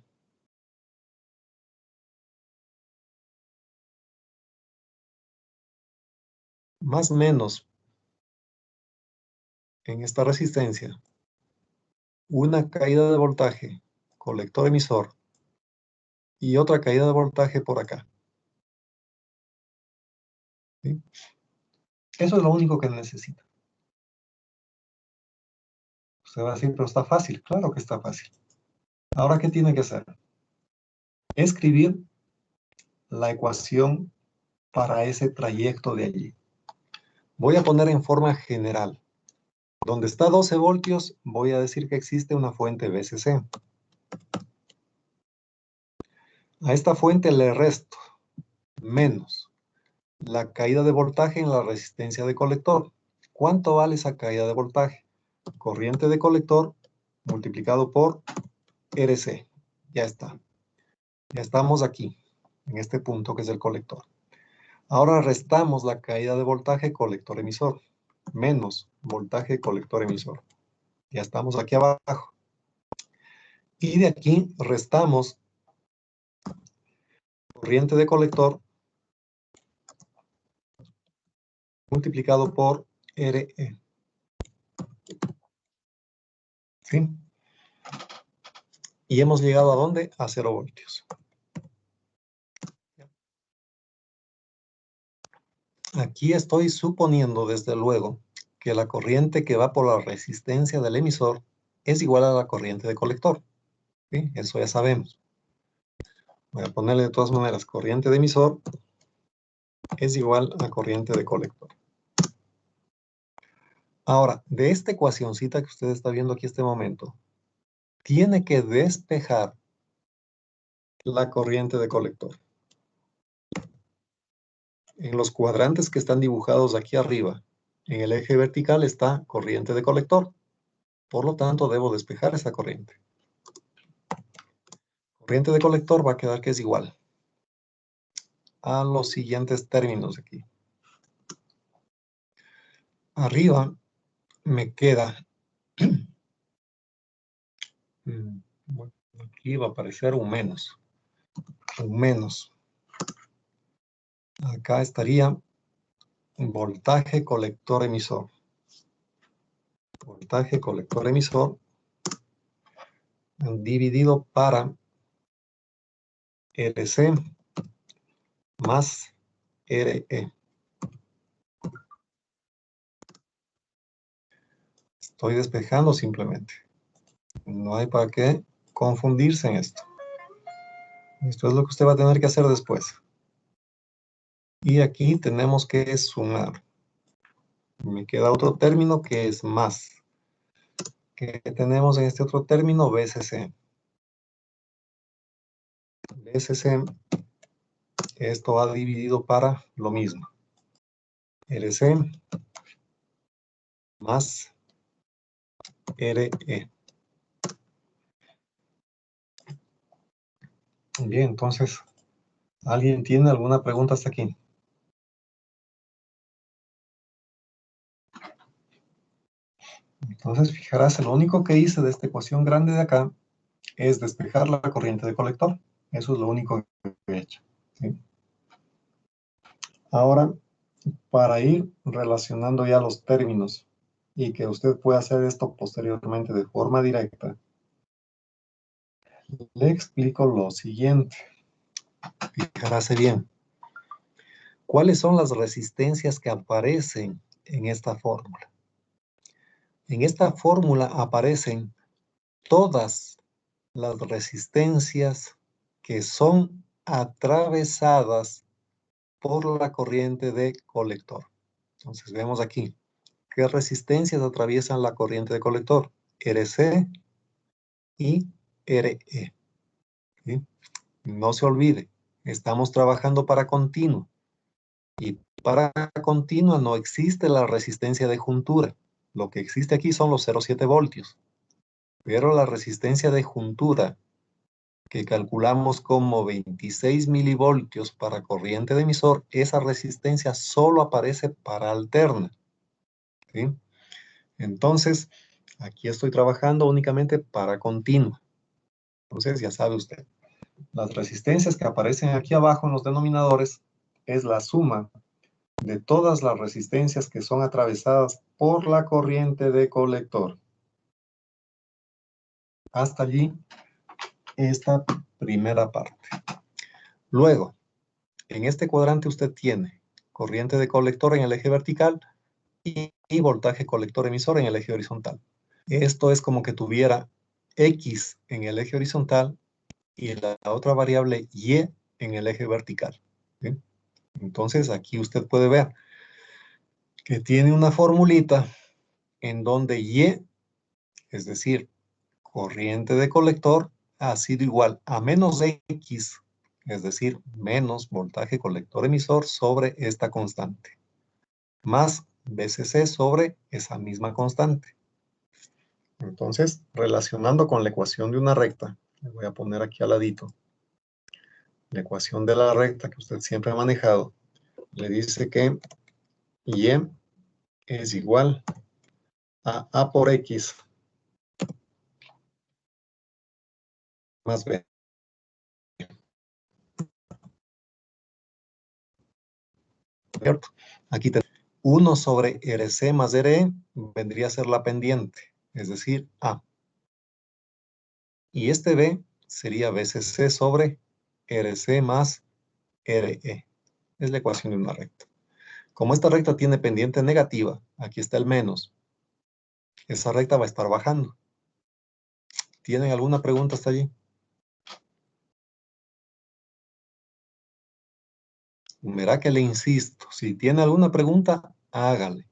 Más o menos en esta resistencia, una caída de voltaje, colector emisor, y otra caída de voltaje por acá. ¿Sí? Eso es lo único que necesita. Usted va a decir, pero está fácil. Claro que está fácil. Ahora, ¿qué tiene que hacer? Escribir la ecuación para ese trayecto de allí. Voy a poner en forma general. Donde está 12 voltios, voy a decir que existe una fuente VCC. A esta fuente le resto menos la caída de voltaje en la resistencia de colector. ¿Cuánto vale esa caída de voltaje? Corriente de colector multiplicado por RC. Ya está. Ya estamos aquí, en este punto que es el colector. Ahora restamos la caída de voltaje colector-emisor, menos voltaje colector-emisor. Ya estamos aquí abajo. Y de aquí restamos corriente de colector multiplicado por RE. ¿Sí? Y hemos llegado ¿a dónde? A 0 voltios. Aquí estoy suponiendo, desde luego, que la corriente que va por la resistencia del emisor es igual a la corriente de colector. ¿Sí? Eso ya sabemos. Voy a ponerle de todas maneras, corriente de emisor es igual a corriente de colector. Ahora, de esta ecuacioncita que usted está viendo aquí en este momento, tiene que despejar la corriente de colector. En los cuadrantes que están dibujados aquí arriba, en el eje vertical está corriente de colector. Por lo tanto, debo despejar esa corriente. Corriente de colector va a quedar que es igual a los siguientes términos aquí. Arriba me queda, bueno, aquí va a aparecer un menos. Un menos. Acá estaría voltaje colector emisor. Voltaje colector emisor dividido para RC más RE. Estoy despejando simplemente. No hay para qué confundirse en esto. Esto es lo que usted va a tener que hacer después. Y aquí tenemos que sumar. Me queda otro término que es más. Que tenemos en este otro término BCC. BCC, esto va dividido para lo mismo. RC más RE. Bien, entonces, ¿alguien tiene alguna pregunta hasta aquí? Entonces, fijarás, lo único que hice de esta ecuación grande de acá es despejar la corriente de colector. Eso es lo único que he hecho. ¿Sí? Ahora, para ir relacionando ya los términos y que usted pueda hacer esto posteriormente de forma directa, le explico lo siguiente. Fijarse bien. ¿Cuáles son las resistencias que aparecen en esta fórmula? En esta fórmula aparecen todas las resistencias que son atravesadas por la corriente de colector. Entonces vemos aquí, ¿qué resistencias atraviesan la corriente de colector? RC y RE. ¿Sí? No se olvide, estamos trabajando para continuo. Y para continua no existe la resistencia de juntura. Lo que existe aquí son los 0,7 voltios. Pero la resistencia de juntura, que calculamos como 26 milivoltios para corriente de emisor, esa resistencia solo aparece para alterna. ¿Sí? Entonces, aquí estoy trabajando únicamente para continua. Entonces, ya sabe usted, las resistencias que aparecen aquí abajo en los denominadores es la suma de todas las resistencias que son atravesadas por la corriente de colector. Hasta allí, esta primera parte. Luego, en este cuadrante usted tiene corriente de colector en el eje vertical y voltaje colector emisor en el eje horizontal. Esto es como que tuviera X en el eje horizontal y la otra variable Y en el eje vertical. ¿Sí? Entonces, aquí usted puede ver que tiene una formulita en donde Y, es decir, corriente de colector, ha sido igual a menos X, es decir, menos voltaje colector emisor sobre esta constante, más BCC sobre esa misma constante. Entonces, relacionando con la ecuación de una recta, Le voy a poner aquí al ladito. La ecuación de la recta que usted siempre ha manejado. Le dice que y es igual a A por X más B. ¿Cierto? Aquí tenemos 1 sobre RC más RE vendría a ser la pendiente, es decir, A. Y este B sería BCC sobre RC más RE. Es la ecuación de una recta. Como esta recta tiene pendiente negativa, aquí está el menos, esa recta va a estar bajando. ¿Tienen alguna pregunta hasta allí? Verá que le insisto, si tiene alguna pregunta, hágale.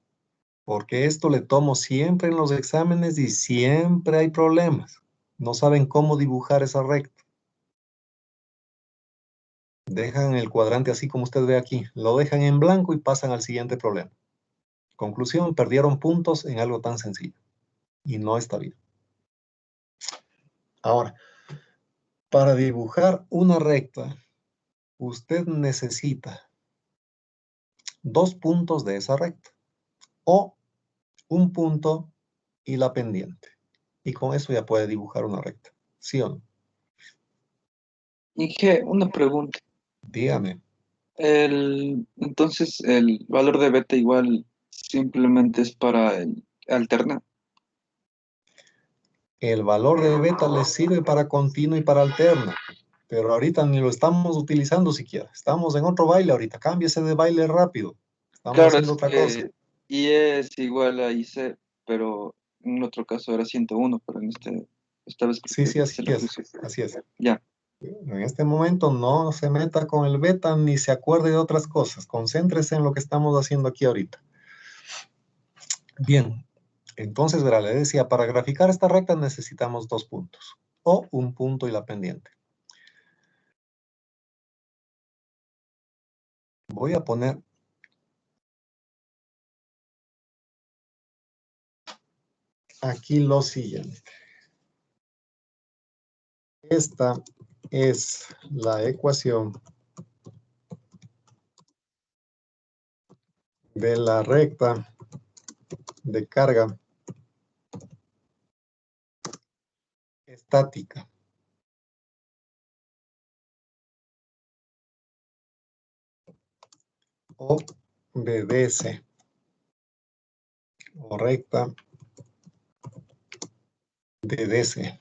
Porque esto le tomo siempre en los exámenes y siempre hay problemas. No saben cómo dibujar esa recta. Dejan el cuadrante así como usted ve aquí. Lo dejan en blanco y pasan al siguiente problema. Conclusión, perdieron puntos en algo tan sencillo. Y no está bien. Ahora, para dibujar una recta, usted necesita 2 puntos de esa recta. O un punto y la pendiente. Y con eso ya puede dibujar una recta. ¿Sí o no? Inge, una pregunta. Dígame. Entonces, el valor de beta igual simplemente es para el alterna. El valor de beta le sirve para continuo y para alterna. Pero ahorita ni lo estamos utilizando siquiera. Estamos en otro baile ahorita. Cámbiese de baile rápido. Estamos Claro, haciendo es otra cosa. que I es igual a IC, pero en otro caso era 101, pero esta vez creo Sí, que sí, así se le es. puso. Así es. Ya. En este momento no se meta con el beta ni se acuerde de otras cosas. Concéntrese en lo que estamos haciendo aquí ahorita. Bien. Entonces, verá, le decía, para graficar esta recta necesitamos 2 puntos. O un punto y la pendiente. Voy a poner aquí lo siguiente. Esta es la ecuación de la recta de carga estática. O de DC. O recta de DC.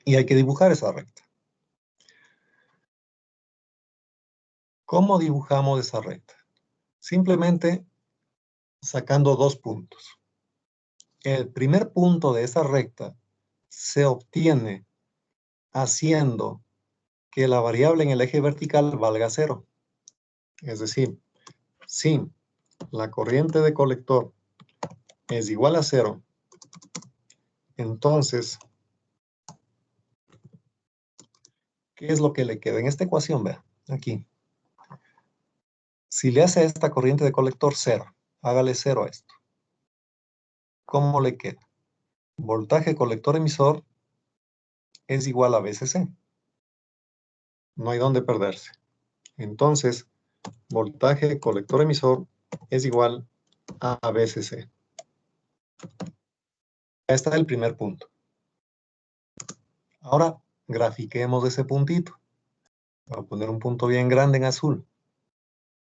Y hay que dibujar esa recta. ¿Cómo dibujamos esa recta? Simplemente sacando 2 puntos. El primer punto de esa recta se obtiene haciendo que la variable en el eje vertical valga 0. Es decir, si la corriente de colector es igual a 0, entonces, ¿qué es lo que le queda en esta ecuación? Vea, aquí. Si le hace a esta corriente de colector 0, hágale 0 a esto. ¿Cómo le queda? Voltaje colector emisor es igual a VCC. No hay dónde perderse. Entonces, voltaje colector emisor es igual a VCC. Ya está el primer punto. Ahora, grafiquemos ese puntito. Voy a poner un punto bien grande en azul.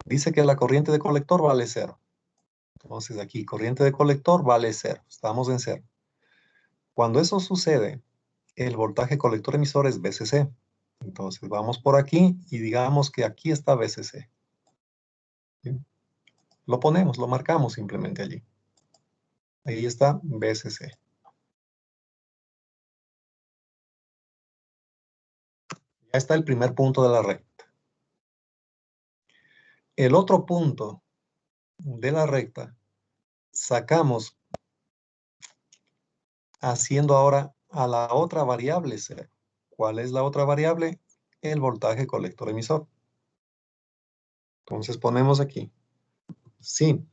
Dice que la corriente de colector vale 0. Entonces aquí, corriente de colector vale 0. Estamos en 0. Cuando eso sucede, el voltaje colector emisor es VCC. Entonces vamos por aquí y digamos que aquí está VCC. ¿Sí? Lo ponemos, lo marcamos simplemente allí. Ahí está VCC. Ya está el primer punto de la recta. El otro punto de la recta sacamos haciendo ahora a la otra variable 0. ¿Cuál es la otra variable? El voltaje colector emisor. Entonces ponemos aquí. Sí.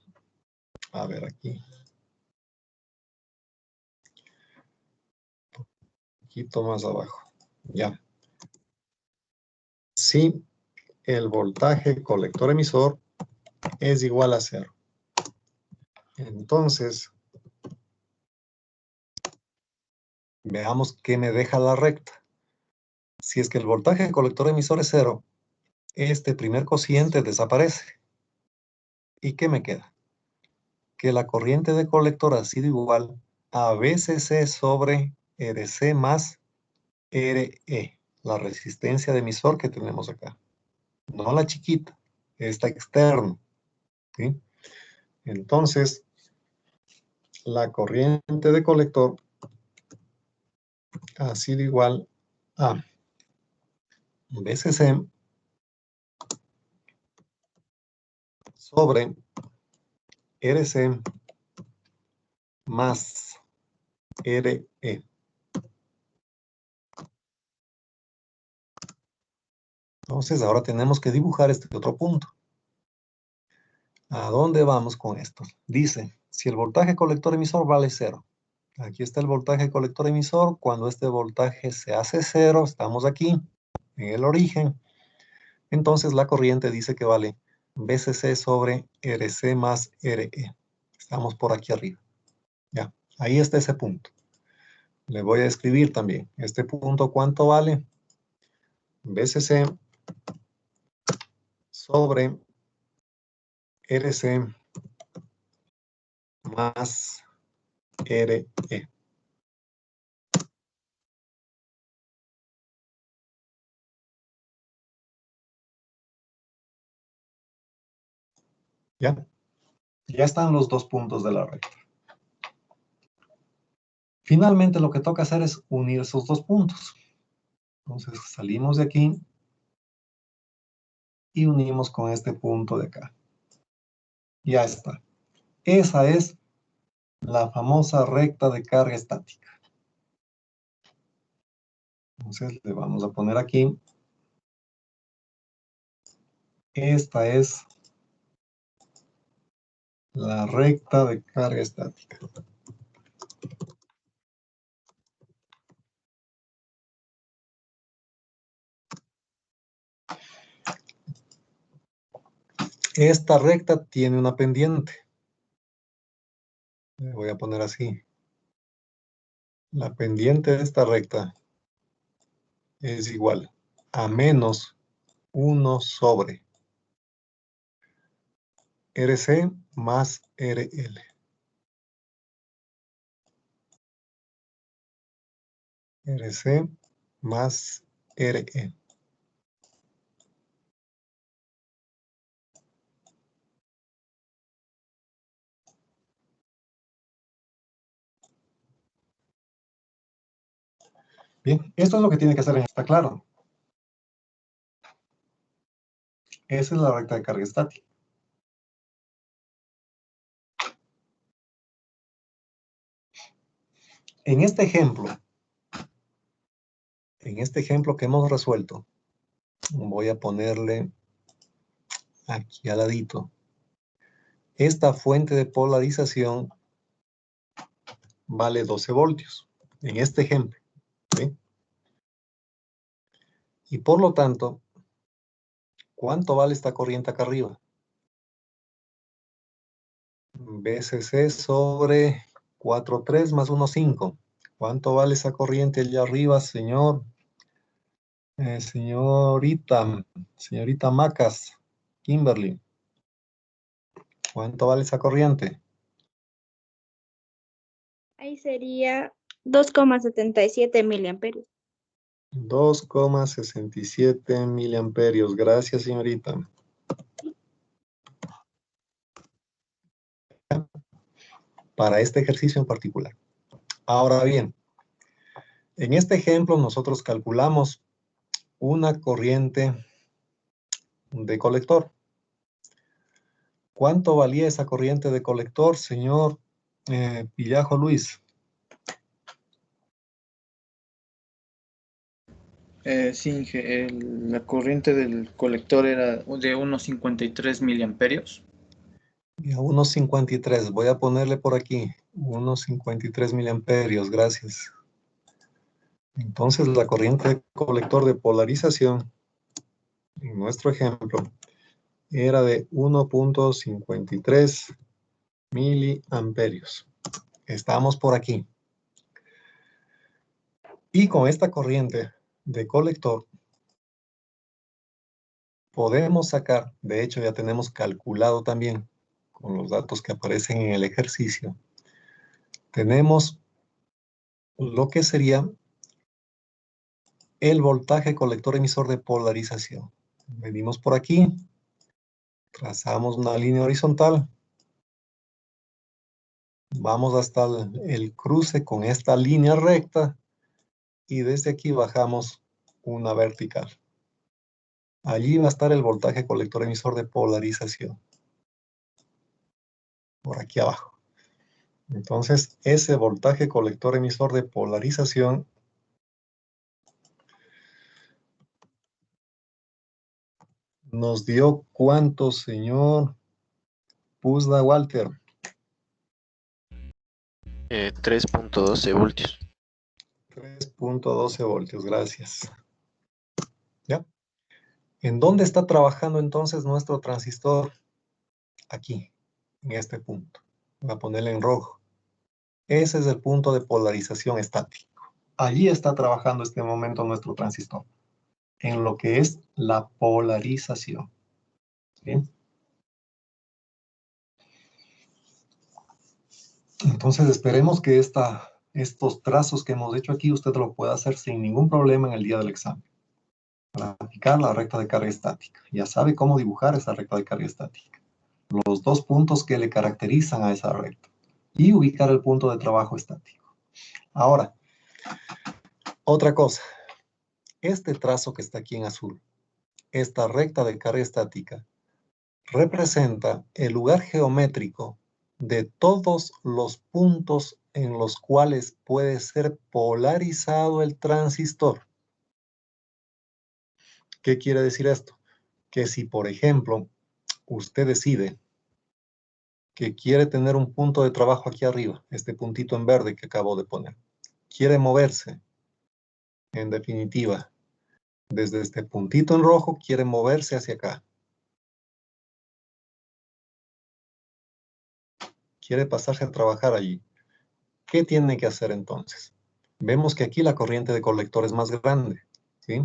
A ver aquí. poquito más abajo. Ya. Si el voltaje colector emisor es igual a 0. Entonces, veamos qué me deja la recta. Si es que el voltaje colector emisor es 0, este primer cociente desaparece. ¿Y qué me queda? Que la corriente de colector ha sido igual a VCC sobre RC más RE, la resistencia de emisor que tenemos acá. No la chiquita, esta externa. ¿Sí? Entonces, la corriente de colector ha sido igual a VCC sobre RC más RE. Entonces, ahora tenemos que dibujar este otro punto. ¿A dónde vamos con esto? Dice, si el voltaje colector emisor vale 0. Aquí está el voltaje colector emisor. Cuando este voltaje se hace 0, estamos aquí, en el origen. Entonces, la corriente dice que vale VCC sobre RC más RE. Estamos por aquí arriba. Ya, ahí está ese punto. Le voy a escribir también. Este punto, ¿cuánto vale? VCC sobre RC más RE. ¿Ya? Ya están los dos puntos de la recta. Finalmente, lo que toca hacer es unir esos dos puntos. Entonces, salimos de aquí y unimos con este punto de acá. Ya está. Esa es la famosa recta de carga estática. Entonces, le vamos a poner aquí. Esta es la recta de carga estática. Esta recta tiene una pendiente. Le voy a poner así. La pendiente de esta recta es igual a menos 1 sobre RC más RL. RC más RE. Bien, esto es lo que tiene que hacer, está claro. Esa es la recta de carga estática. En este ejemplo que hemos resuelto, voy a ponerle aquí al ladito. Esta fuente de polarización vale 12 voltios. En este ejemplo. ¿Sí? Y por lo tanto, ¿cuánto vale esta corriente acá arriba? VCC sobre 4,3 más 1,5. ¿Cuánto vale esa corriente allá arriba, señor? Señorita Macas, Kimberly. ¿Cuánto vale esa corriente? Ahí sería 2,77 miliamperios. 2,67 miliamperios. Gracias, señorita. Para este ejercicio en particular. Ahora bien, en este ejemplo nosotros calculamos una corriente de colector. ¿Cuánto valía esa corriente de colector, señor Pillajo Luis? Sí, la corriente del colector era de unos 53 miliamperios. Y a unos 53, voy a ponerle por aquí, unos 53 miliamperios, gracias. Entonces la corriente de colector de polarización, en nuestro ejemplo, era de 1.53 miliamperios. Estamos por aquí. Y con esta corriente de colector podemos sacar, de hecho ya tenemos calculado también con los datos que aparecen en el ejercicio, tenemos lo que sería el voltaje colector emisor de polarización. Venimos por aquí, trazamos una línea horizontal, vamos hasta el cruce con esta línea recta y desde aquí bajamos una vertical. Allí va a estar el voltaje colector emisor de polarización. Por aquí abajo. Entonces, ese voltaje colector emisor de polarización nos dio ¿cuánto, señor Puzda Walter? 3.12 voltios. 3.12 voltios, gracias. ¿Ya? ¿En dónde está trabajando entonces nuestro transistor? Aquí, en este punto. Voy a ponerle en rojo. Ese es el punto de polarización estático. Allí está trabajando en este momento nuestro transistor, en lo que es la polarización. ¿Sí? Entonces esperemos que estos trazos que hemos hecho aquí usted lo pueda hacer sin ningún problema en el día del examen. Para aplicar la recta de carga estática. Ya sabe cómo dibujar esa recta de carga estática. Los dos puntos que le caracterizan a esa recta. Y ubicar el punto de trabajo estático. Ahora, otra cosa. Este trazo que está aquí en azul, esta recta de carga estática, representa el lugar geométrico de todos los puntos en los cuales puede ser polarizado el transistor. ¿Qué quiere decir esto? Que si, por ejemplo, usted decide que quiere tener un punto de trabajo aquí arriba, este puntito en verde que acabo de poner, quiere moverse, en definitiva, desde este puntito en rojo, quiere moverse hacia acá. Quiere pasarse a trabajar allí. ¿Qué tiene que hacer entonces? Vemos que aquí la corriente de colector es más grande, ¿sí?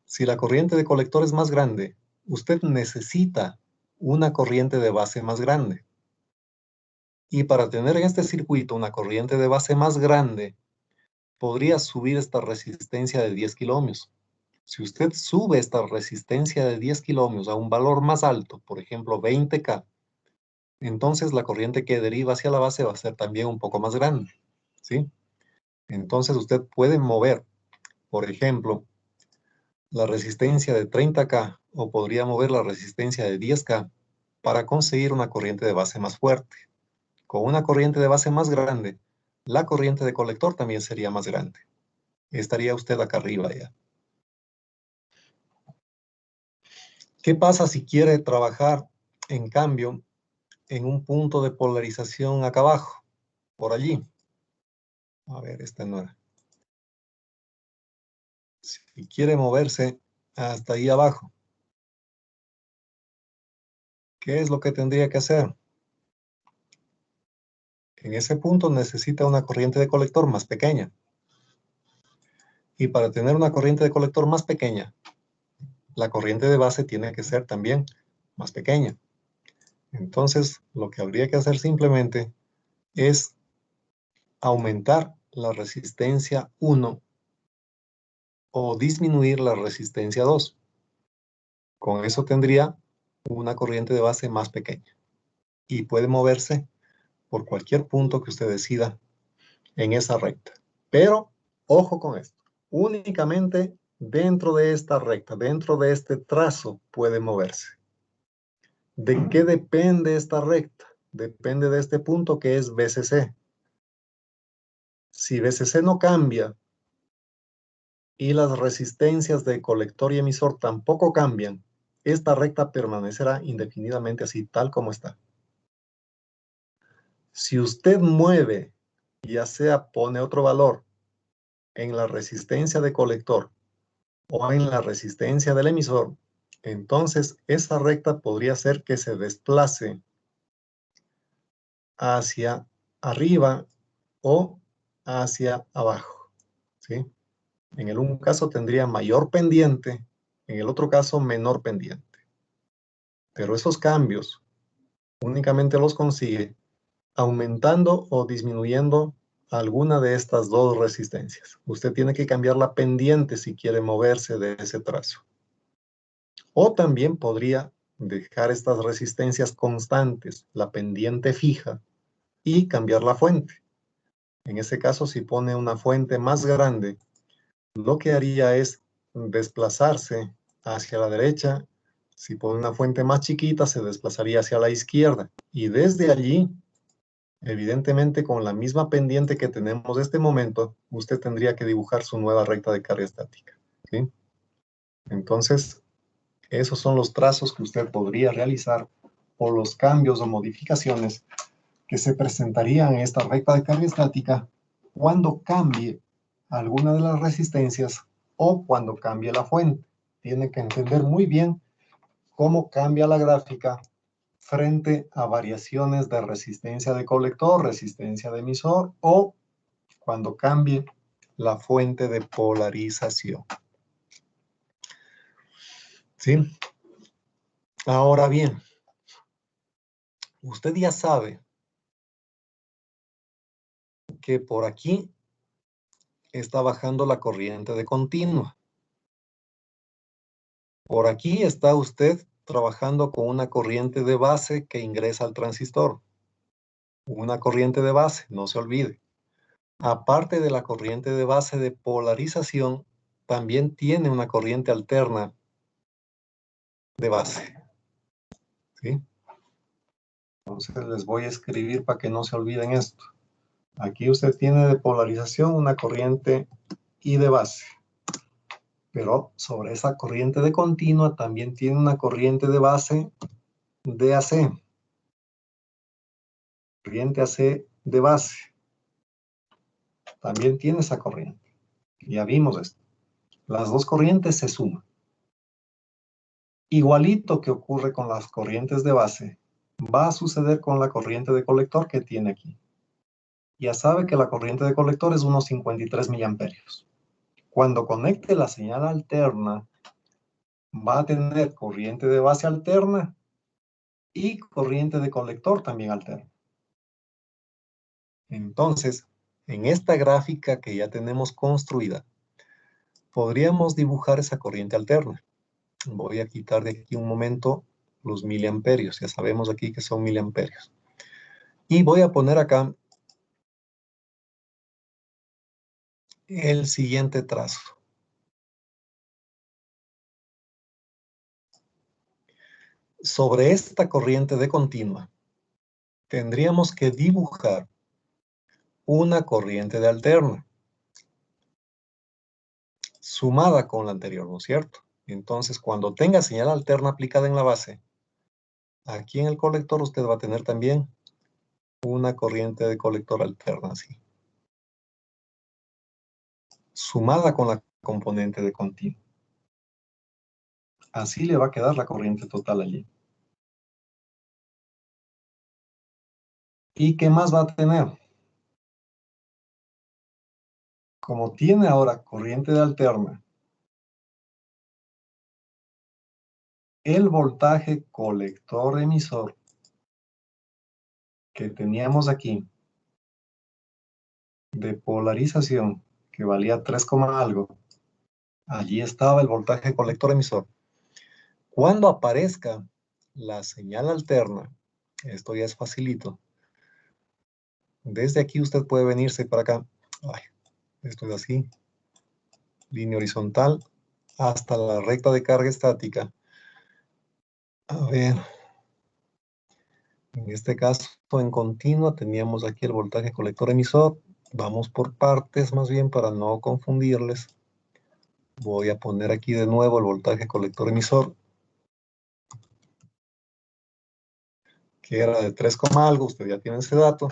Si la corriente de colector es más grande, usted necesita una corriente de base más grande. Y para tener en este circuito una corriente de base más grande, podría subir esta resistencia de 10 kiloohmios. Si usted sube esta resistencia de 10 kiloohmios a un valor más alto, por ejemplo 20K, entonces la corriente que deriva hacia la base va a ser también un poco más grande, ¿sí? Entonces usted puede mover, por ejemplo, la resistencia de 30K o podría mover la resistencia de 10K para conseguir una corriente de base más fuerte. Con una corriente de base más grande, la corriente de colector también sería más grande. Estaría usted acá arriba ya. ¿Qué pasa si quiere trabajar, en cambio, en un punto de polarización acá abajo, por allí? A ver, esta no era. Si quiere moverse hasta ahí abajo, ¿qué es lo que tendría que hacer? En ese punto necesita una corriente de colector más pequeña. Y para tener una corriente de colector más pequeña, la corriente de base tiene que ser también más pequeña. Entonces, lo que habría que hacer simplemente es aumentar la resistencia 1 o disminuir la resistencia 2. Con eso tendría una corriente de base más pequeña. Y puede moverse por cualquier punto que usted decida en esa recta. Pero, ojo con esto, únicamente dentro de esta recta, dentro de este trazo puede moverse. ¿De qué depende esta recta? Depende de este punto que es VCC. Si VCC no cambia y las resistencias de colector y emisor tampoco cambian, esta recta permanecerá indefinidamente así, tal como está. Si usted mueve, ya sea pone otro valor, en la resistencia de colector o en la resistencia del emisor, entonces esa recta podría ser que se desplace hacia arriba o hacia abajo, ¿sí? En el un caso tendría mayor pendiente, en el otro caso menor pendiente. Pero esos cambios únicamente los consigue aumentando o disminuyendo alguna de estas dos resistencias. Usted tiene que cambiar la pendiente si quiere moverse de ese trazo. O también podría dejar estas resistencias constantes, la pendiente fija, y cambiar la fuente. En ese caso, si pone una fuente más grande, lo que haría es desplazarse hacia la derecha. Si pone una fuente más chiquita, se desplazaría hacia la izquierda. Y desde allí, evidentemente con la misma pendiente que tenemos en este momento, usted tendría que dibujar su nueva recta de carga estática, ¿sí? Entonces, esos son los trazos que usted podría realizar o los cambios o modificaciones que se presentarían en esta recta de carga estática cuando cambie alguna de las resistencias o cuando cambie la fuente. Tiene que entender muy bien cómo cambia la gráfica frente a variaciones de resistencia de colector, resistencia de emisor o cuando cambie la fuente de polarización. ¿Sí? Ahora bien, usted ya sabe que por aquí está bajando la corriente de continua. Por aquí está usted trabajando con una corriente de base que ingresa al transistor. Una corriente de base, no se olvide. Aparte de la corriente de base de polarización, también tiene una corriente alterna de base. ¿Sí? Entonces les voy a escribir para que no se olviden esto. Aquí usted tiene de polarización una corriente I de base. Pero sobre esa corriente de continua también tiene una corriente de base de AC. Corriente AC de base. También tiene esa corriente. Ya vimos esto. Las dos corrientes se suman. Igualito que ocurre con las corrientes de base, va a suceder con la corriente de colector que tiene aquí. Ya sabe que la corriente de colector es unos 53 miliamperios. Cuando conecte la señal alterna, va a tener corriente de base alterna y corriente de colector también alterna. Entonces, en esta gráfica que ya tenemos construida, podríamos dibujar esa corriente alterna. Voy a quitar de aquí un momento los miliamperios. Ya sabemos aquí que son miliamperios. Y voy a poner acá el siguiente trazo. Sobre esta corriente de continua, tendríamos que dibujar una corriente de alterna, sumada con la anterior, ¿no es cierto? Entonces, cuando tenga señal alterna aplicada en la base, aquí en el colector usted va a tener también una corriente de colector alterna, así. Sumada con la componente de continuo. Así le va a quedar la corriente total allí. ¿Y qué más va a tener? Como tiene ahora corriente de alterna, el voltaje colector emisor que teníamos aquí de polarización, que valía 3, algo, allí estaba el voltaje colector emisor. Cuando aparezca la señal alterna, esto ya es facilito, desde aquí usted puede venirse para acá. Ay, esto es así, línea horizontal, hasta la recta de carga estática. A ver, en este caso en continua teníamos aquí el voltaje colector emisor. Vamos por partes más bien para no confundirles. Voy a poner aquí de nuevo el voltaje colector emisor, que era de 3, algo, usted ya tiene ese dato.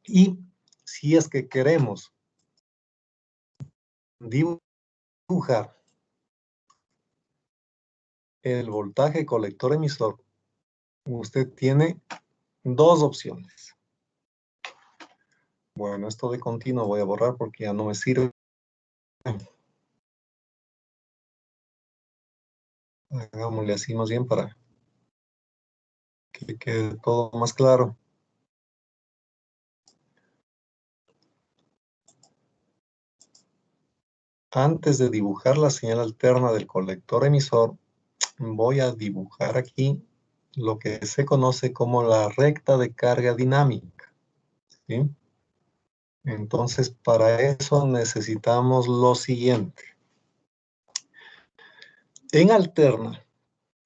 Y si es que queremos dibujar el voltaje colector emisor, usted tiene dos opciones. Bueno, esto de continuo voy a borrar porque ya no me sirve. Hagámosle así más bien para que quede todo más claro. Antes de dibujar la señal alterna del colector emisor, voy a dibujar aquí lo que se conoce como la recta de carga dinámica, ¿sí? Entonces, para eso necesitamos lo siguiente. En alterna,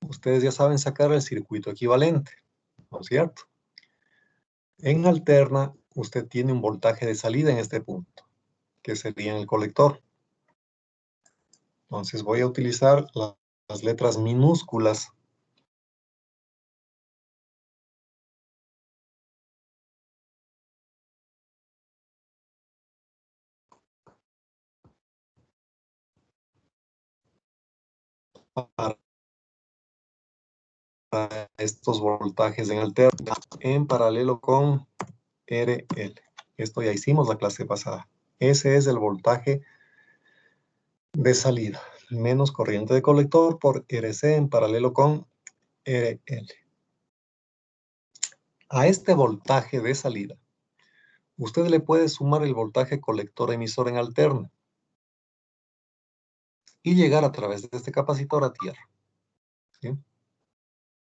ustedes ya saben sacar el circuito equivalente, ¿no es cierto? En alterna, usted tiene un voltaje de salida en este punto, que sería en el colector. Entonces voy a utilizar las letras minúsculas para estos voltajes en alterna, en paralelo con RL. Esto ya hicimos la clase pasada. Ese es el voltaje de salida, menos corriente de colector por RC en paralelo con RL. A este voltaje de salida, usted le puede sumar el voltaje colector emisor en alterna y llegar a través de este capacitor a tierra, ¿sí?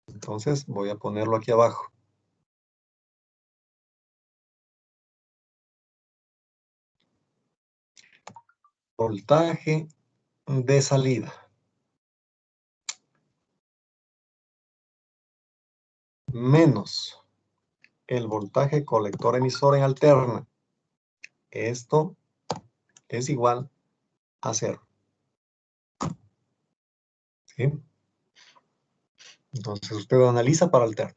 Entonces voy a ponerlo aquí abajo. Voltaje de salida menos el voltaje colector emisor en alterna. Esto es igual a 0. ¿Sí? Entonces usted analiza para alterna.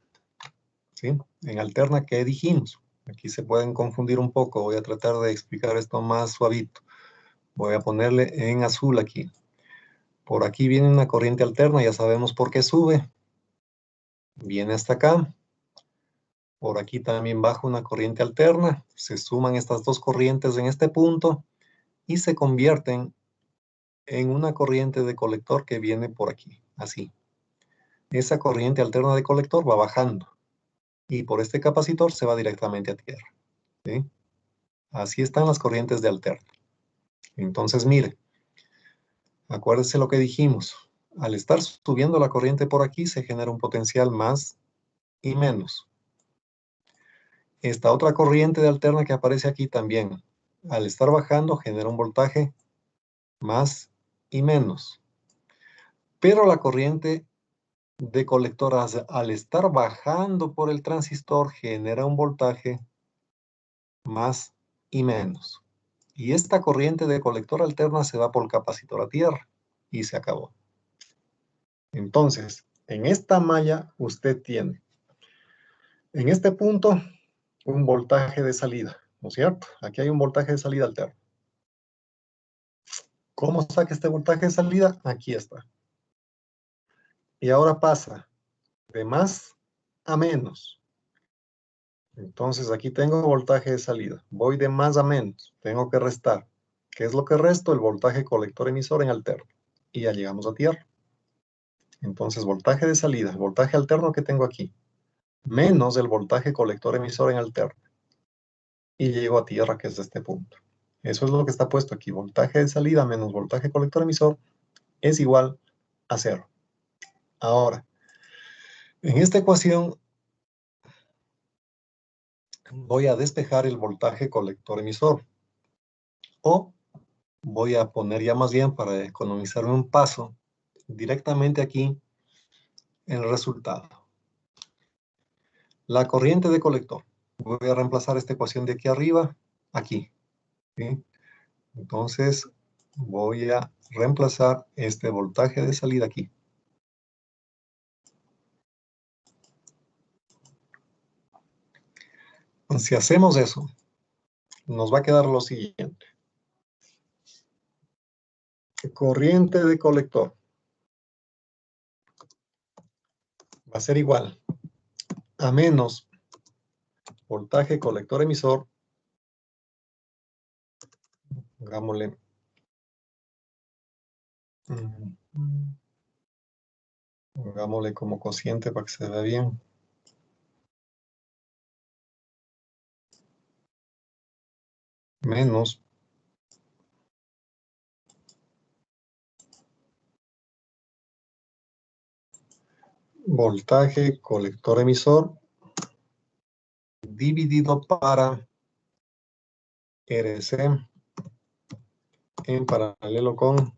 ¿Sí? En alterna, ¿qué dijimos? Aquí se pueden confundir un poco. Voy a tratar de explicar esto más suavito. Voy a ponerle en azul aquí. Por aquí viene una corriente alterna, ya sabemos por qué sube. Viene hasta acá. Por aquí también baja una corriente alterna. Se suman estas dos corrientes en este punto y se convierten en una corriente de colector que viene por aquí, así. Esa corriente alterna de colector va bajando y por este capacitor se va directamente a tierra, ¿sí? Así están las corrientes de alterna. Entonces, mire, acuérdese lo que dijimos. Al estar subiendo la corriente por aquí, se genera un potencial más y menos. Esta otra corriente de alterna que aparece aquí también, al estar bajando, genera un voltaje más y menos. Pero la corriente de colector al estar bajando por el transistor genera un voltaje más y menos. Y esta corriente de colector alterna se va por el capacitor a tierra y se acabó. Entonces, en esta malla usted tiene, en este punto, un voltaje de salida, ¿no es cierto? Aquí hay un voltaje de salida alterno. ¿Cómo saca este voltaje de salida? Aquí está. Y ahora pasa de más a menos. Entonces aquí tengo voltaje de salida. Voy de más a menos. Tengo que restar. ¿Qué es lo que resto? El voltaje colector emisor en alterno. Y ya llegamos a tierra. Entonces voltaje de salida, voltaje alterno que tengo aquí, menos el voltaje colector emisor en alterno. Y llego a tierra, que es de este punto. Eso es lo que está puesto aquí. Voltaje de salida menos voltaje colector emisor es igual a 0. Ahora, en esta ecuación voy a despejar el voltaje colector emisor. O voy a poner ya más bien, para economizarme un paso, directamente aquí el resultado. La corriente de colector. Voy a reemplazar esta ecuación de aquí arriba, aquí. ¿Sí? Entonces voy a reemplazar este voltaje de salida aquí. Si hacemos eso, nos va a quedar lo siguiente. corriente de colector va a ser igual a menos voltaje colector emisor, hagámosle como cociente para que se vea bien. Menos voltaje colector emisor dividido para RC en paralelo con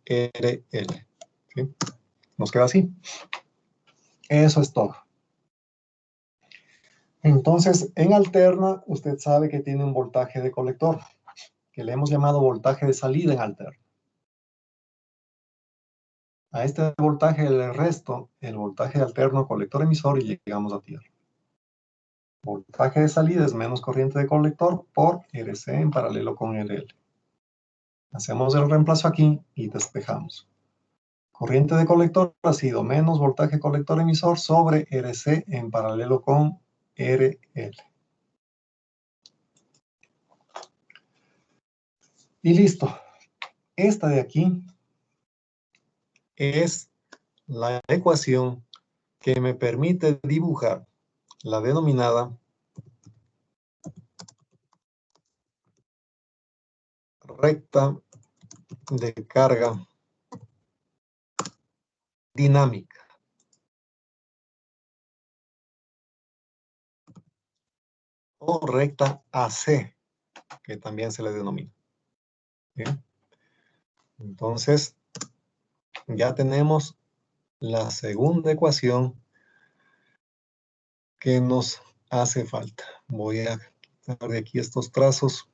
RL. ¿Sí? Nos queda así. Eso es todo. Entonces, en alterna, usted sabe que tiene un voltaje de colector, que le hemos llamado voltaje de salida en alterna. A este voltaje le resto el voltaje alterno colector emisor y llegamos a tierra. Voltaje de salida es menos corriente de colector por RC en paralelo con RL. Hacemos el reemplazo aquí y despejamos. Corriente de colector ha sido menos voltaje colector emisor sobre RC en paralelo con RL. Y listo. Esta de aquí es la ecuación que me permite dibujar la denominada recta de carga dinámica. O recta AC, que también se le denomina. ¿Bien? Entonces, ya tenemos la segunda ecuación que nos hace falta. Voy a quitar de aquí estos trazos.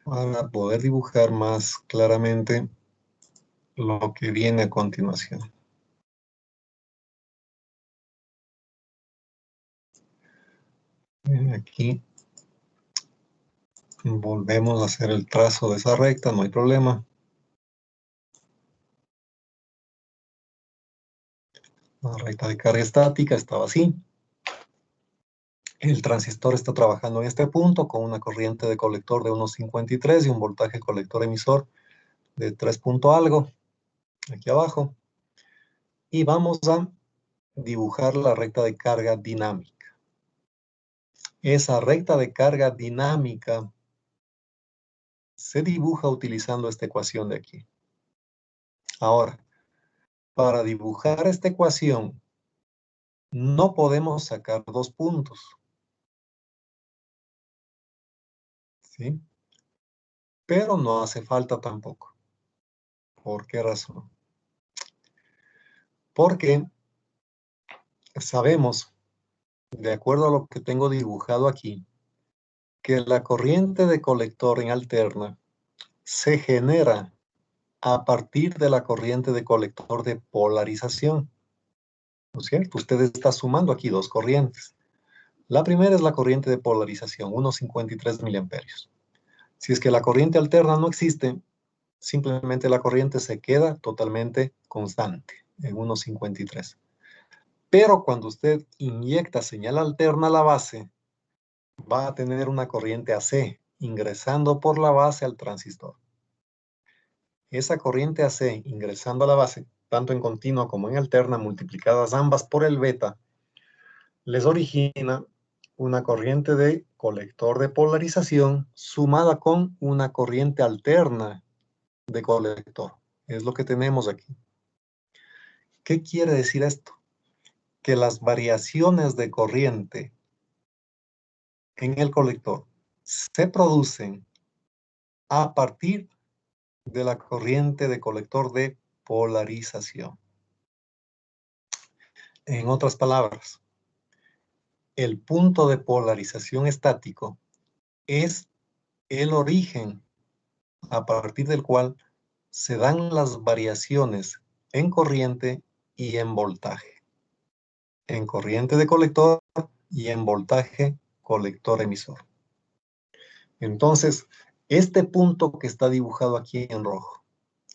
Para poder dibujar más claramente lo que viene a continuación. Aquí volvemos a hacer el trazo de esa recta, no hay problema. La recta de carga estática estaba así. El transistor está trabajando en este punto con una corriente de colector de 1.53 y un voltaje colector emisor de 3 punto algo, aquí abajo. Y vamos a dibujar la recta de carga dinámica. Esa recta de carga dinámica se dibuja utilizando esta ecuación de aquí. Ahora, para dibujar esta ecuación, no podemos sacar dos puntos. ¿Sí? Pero no hace falta tampoco. ¿Por qué razón? Porque sabemos, de acuerdo a lo que tengo dibujado aquí, que la corriente de colector en alterna se genera a partir de la corriente de colector de polarización. ¿No es cierto? Usted está sumando aquí dos corrientes. La primera es la corriente de polarización, 1.53 miliamperios. Si es que la corriente alterna no existe, simplemente la corriente se queda totalmente constante en 1.53. Pero cuando usted inyecta señal alterna a la base, va a tener una corriente AC ingresando por la base al transistor. Esa corriente AC ingresando a la base, tanto en continua como en alterna, multiplicadas ambas por el beta, les origina una corriente de colector de polarización sumada con una corriente alterna de colector. Es lo que tenemos aquí. ¿Qué quiere decir esto? Que las variaciones de corriente en el colector se producen a partir de la corriente de colector de polarización. En otras palabras, el punto de polarización estático es el origen a partir del cual se dan las variaciones en corriente y en voltaje. En corriente de colector y en voltaje colector emisor. Entonces, este punto que está dibujado aquí en rojo,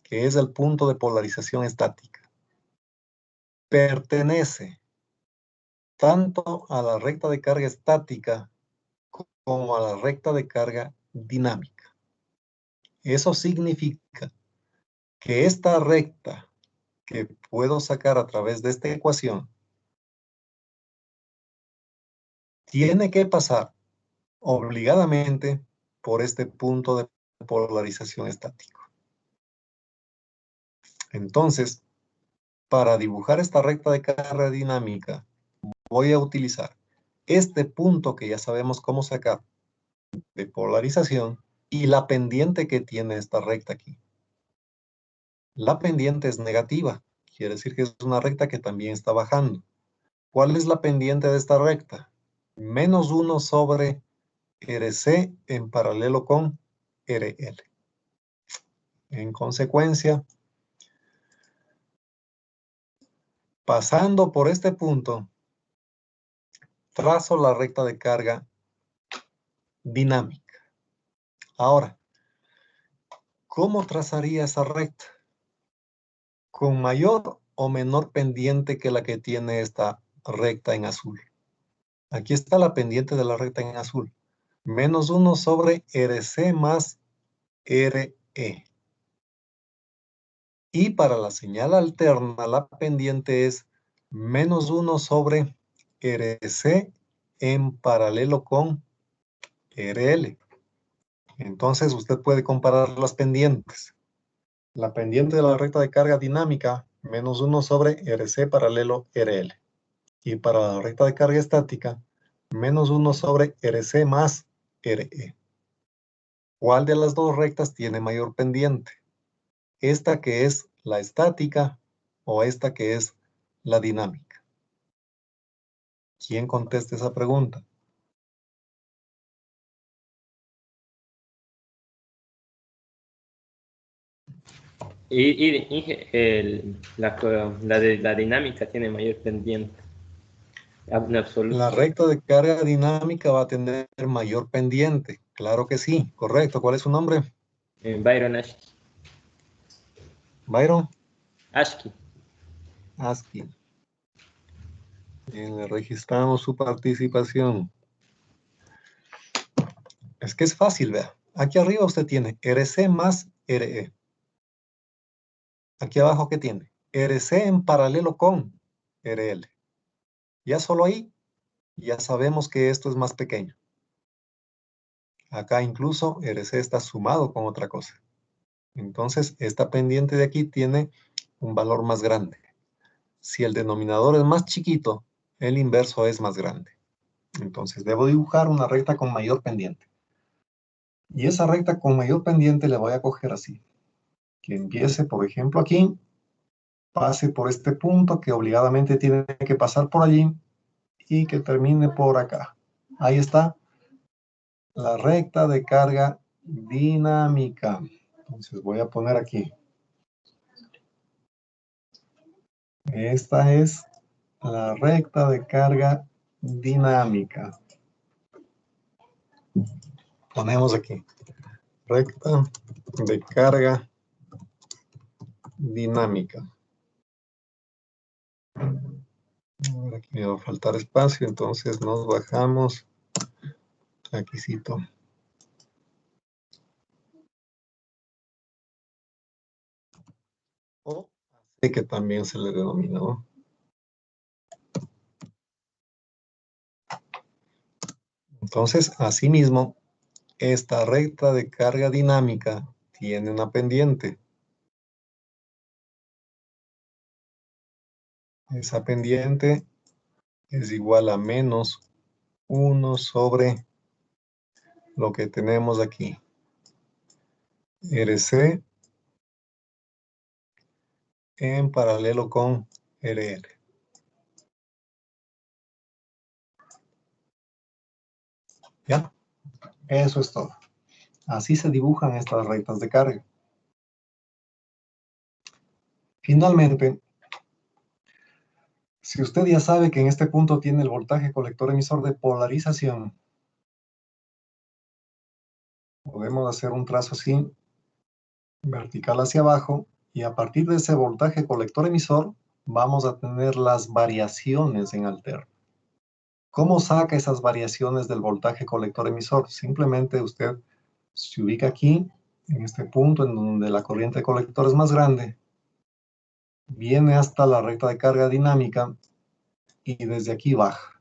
que es el punto de polarización estática, pertenece tanto a la recta de carga estática como a la recta de carga dinámica. Eso significa que esta recta que puedo sacar a través de esta ecuación tiene que pasar obligadamente por este punto de polarización estático. Entonces, para dibujar esta recta de carga dinámica, voy a utilizar este punto que ya sabemos cómo sacar de polarización y la pendiente que tiene esta recta aquí. La pendiente es negativa, quiere decir que es una recta que también está bajando. ¿Cuál es la pendiente de esta recta? Menos 1 sobre RC en paralelo con RL. En consecuencia, pasando por este punto, trazo la recta de carga dinámica. Ahora, ¿cómo trazaría esa recta? Con mayor o menor pendiente que la que tiene esta recta en azul. Aquí está la pendiente de la recta en azul. Menos 1 sobre RC más RE. Y para la señal alterna, la pendiente es menos 1 sobre RC en paralelo con RL. Entonces usted puede comparar las pendientes. La pendiente de la recta de carga dinámica, menos 1 sobre RC paralelo RL. Y para la recta de carga estática, menos 1 sobre RC más RE. ¿Cuál de las dos rectas tiene mayor pendiente? ¿Esta que es la estática o esta que es la dinámica? ¿Quién contesta esa pregunta? La dinámica tiene mayor pendiente. En absoluto. La recta de carga dinámica va a tener mayor pendiente. Claro que sí, correcto. ¿Cuál es su nombre? Byron Ashki. Byron Ashki. Aski. Bien, le registramos su participación. Es que es fácil, vea. Aquí arriba usted tiene RC más RE. Aquí abajo, ¿qué tiene? RC en paralelo con RL. Ya solo ahí, ya sabemos que esto es más pequeño. Acá incluso RC está sumado con otra cosa. Entonces, esta pendiente de aquí tiene un valor más grande. Si el denominador es más chiquito, el inverso es más grande. Entonces, debo dibujar una recta con mayor pendiente. Y esa recta con mayor pendiente le voy a coger así. Que empiece, por ejemplo, aquí, pase por este punto que obligadamente tiene que pasar por allí y que termine por acá. Ahí está la recta de carga dinámica. Entonces voy a poner aquí. Esta es la recta de carga dinámica. Ponemos aquí. Recta de carga dinámica. Ahora aquí me va a faltar espacio, entonces nos bajamos. Aquícito. O así que también se le denominó. Entonces, asimismo, esta recta de carga dinámica tiene una pendiente. Esa pendiente es igual a menos 1 sobre lo que tenemos aquí. RC en paralelo con RL. ¿Ya? Eso es todo. Así se dibujan estas rectas de carga. Finalmente, si usted ya sabe que en este punto tiene el voltaje colector emisor de polarización, podemos hacer un trazo así, vertical hacia abajo, y a partir de ese voltaje colector emisor, vamos a tener las variaciones en alterno. ¿Cómo saca esas variaciones del voltaje colector emisor? Simplemente usted se ubica aquí, en este punto en donde la corriente colector es más grande, viene hasta la recta de carga dinámica y desde aquí baja.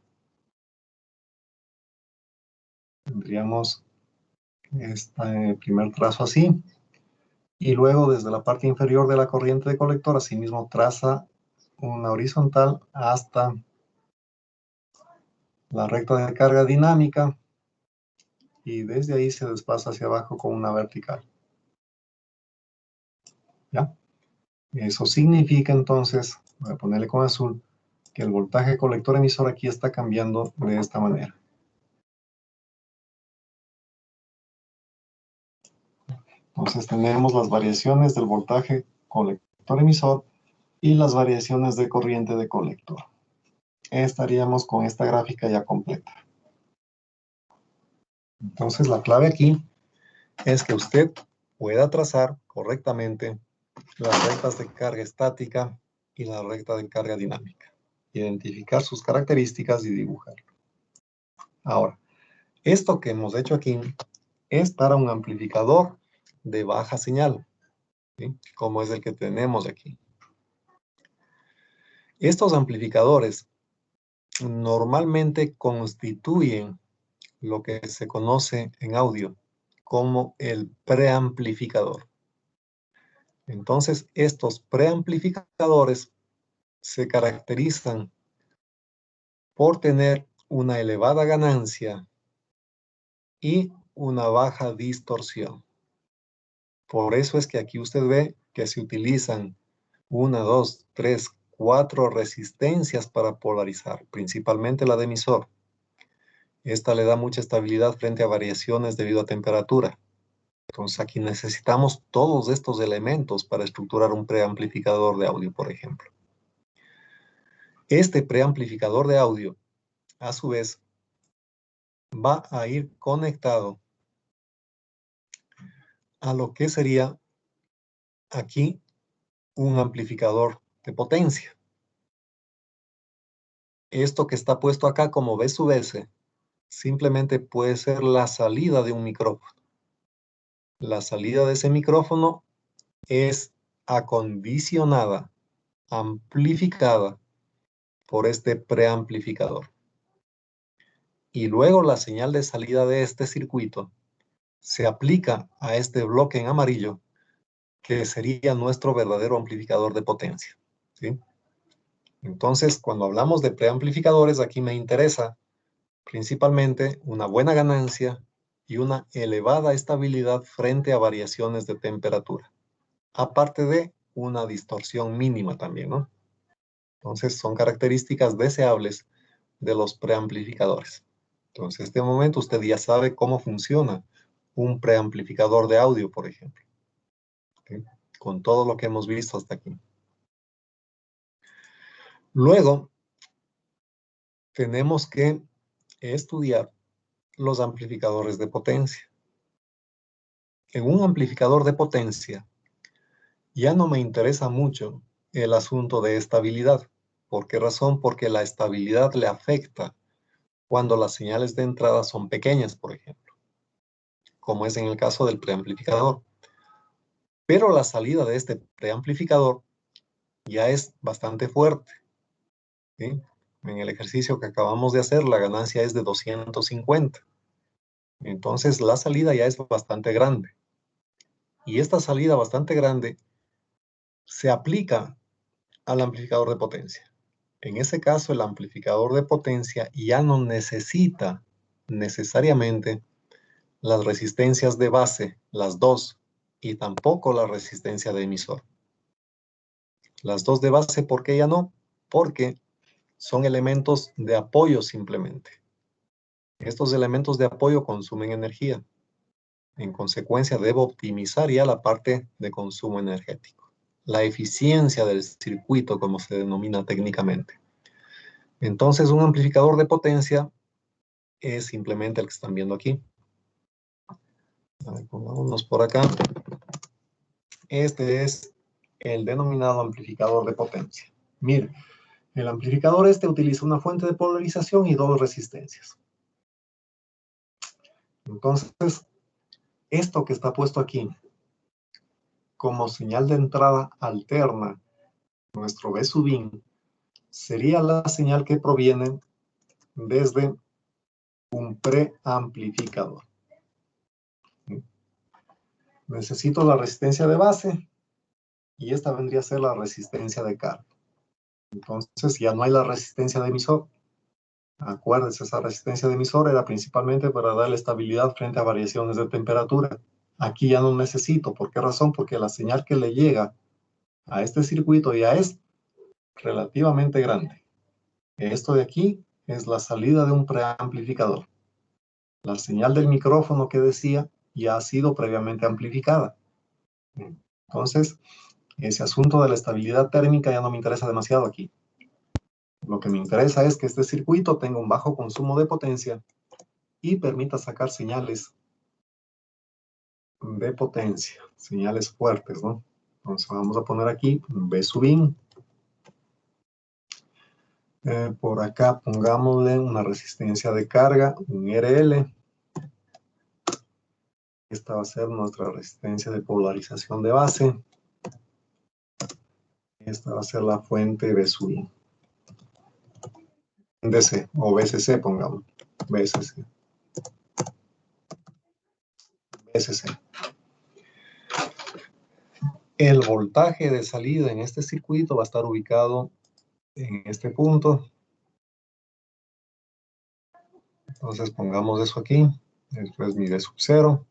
Tendríamos este primer trazo así, y luego desde la parte inferior de la corriente de colector, asimismo traza una horizontal hasta la recta de carga dinámica, y desde ahí se desplaza hacia abajo con una vertical. ¿Ya? Eso significa entonces, voy a ponerle con azul, que el voltaje colector emisor aquí está cambiando de esta manera. Entonces tenemos las variaciones del voltaje colector emisor y las variaciones de corriente de colector. Estaríamos con esta gráfica ya completa. Entonces la clave aquí es que usted pueda trazar correctamente las rectas de carga estática y la recta de carga dinámica. Identificar sus características y dibujarlo. Ahora, esto que hemos hecho aquí es para un amplificador de baja señal, ¿sí? Como es el que tenemos aquí. Estos amplificadores normalmente constituyen lo que se conoce en audio como el preamplificador. Entonces, estos preamplificadores se caracterizan por tener una elevada ganancia y una baja distorsión. Por eso es que aquí usted ve que se utilizan 1, 2, 3, 4 resistencias para polarizar, principalmente la de emisor. Esta le da mucha estabilidad frente a variaciones debido a temperatura. Entonces aquí necesitamos todos estos elementos para estructurar un preamplificador de audio, por ejemplo. Este preamplificador de audio, a su vez, va a ir conectado a lo que sería aquí un amplificador de potencia. Esto que está puesto acá como B sub S, simplemente puede ser la salida de un micrófono. La salida de ese micrófono es acondicionada, amplificada por este preamplificador. Y luego la señal de salida de este circuito se aplica a este bloque en amarillo, que sería nuestro verdadero amplificador de potencia, ¿sí? Entonces, cuando hablamos de preamplificadores, aquí me interesa principalmente una buena ganancia y una elevada estabilidad frente a variaciones de temperatura, aparte de una distorsión mínima también, ¿no? Entonces, son características deseables de los preamplificadores. Entonces, en este momento usted ya sabe cómo funciona un preamplificador de audio, por ejemplo, ¿sí? Con todo lo que hemos visto hasta aquí. Luego, tenemos que estudiar los amplificadores de potencia. En un amplificador de potencia, ya no me interesa mucho el asunto de estabilidad. ¿Por qué razón? Porque la estabilidad le afecta cuando las señales de entrada son pequeñas, por ejemplo, como es en el caso del preamplificador. Pero la salida de este preamplificador ya es bastante fuerte, ¿sí? En el ejercicio que acabamos de hacer, la ganancia es de 250. Entonces, la salida ya es bastante grande. Y esta salida bastante grande se aplica al amplificador de potencia. En ese caso, el amplificador de potencia ya no necesita necesariamente las resistencias de base, las dos, y tampoco la resistencia de emisor. Las dos de base, ¿por qué ya no? Porque son elementos de apoyo simplemente. Estos elementos de apoyo consumen energía. En consecuencia, debo optimizar ya la parte de consumo energético. La eficiencia del circuito, como se denomina técnicamente. Entonces, un amplificador de potencia es simplemente el que están viendo aquí. Pongámonos por acá. Este es el denominado amplificador de potencia. Mire, el amplificador utiliza una fuente de polarización y dos resistencias. Entonces, esto que está puesto aquí, como señal de entrada alterna, nuestro B sub in, sería la señal que proviene desde un preamplificador. Necesito la resistencia de base y esta vendría a ser la resistencia de carga. Entonces ya no hay la resistencia de emisor. Acuérdense, esa resistencia de emisor era principalmente para darle estabilidad frente a variaciones de temperatura. Aquí ya no necesito. ¿Por qué razón? Porque la señal que le llega a este circuito ya es relativamente grande. Esto de aquí es la salida de un preamplificador. La señal del micrófono que decía ya ha sido previamente amplificada. Entonces, ese asunto de la estabilidad térmica ya no me interesa demasiado aquí. Lo que me interesa es que este circuito tenga un bajo consumo de potencia y permita sacar señales de potencia, señales fuertes, ¿no? Entonces vamos a poner aquí B sub in. Por acá pongámosle una resistencia de carga, un RL. Esta va a ser nuestra resistencia de polarización de base. Esta va a ser la fuente B sub in. DC o BCC, pongamos. BCC. BCC. El voltaje de salida en este circuito va a estar ubicado en este punto. Entonces pongamos eso aquí. Esto es mi D sub 0.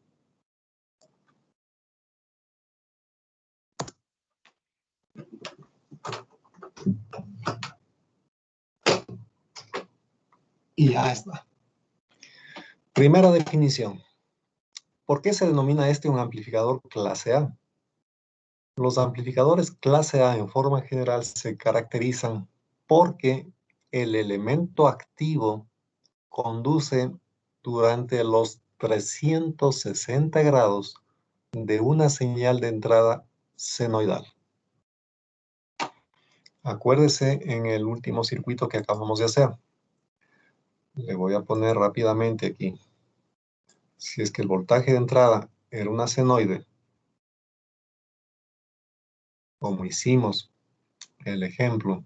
Y ya está. Primera definición. ¿Por qué se denomina este un amplificador clase A? Los amplificadores clase A en forma general se caracterizan porque el elemento activo conduce durante los 360 grados de una señal de entrada senoidal. Acuérdese en el último circuito que acabamos de hacer. Le voy a poner rápidamente aquí. Si es que el voltaje de entrada era una senoide, como hicimos el ejemplo,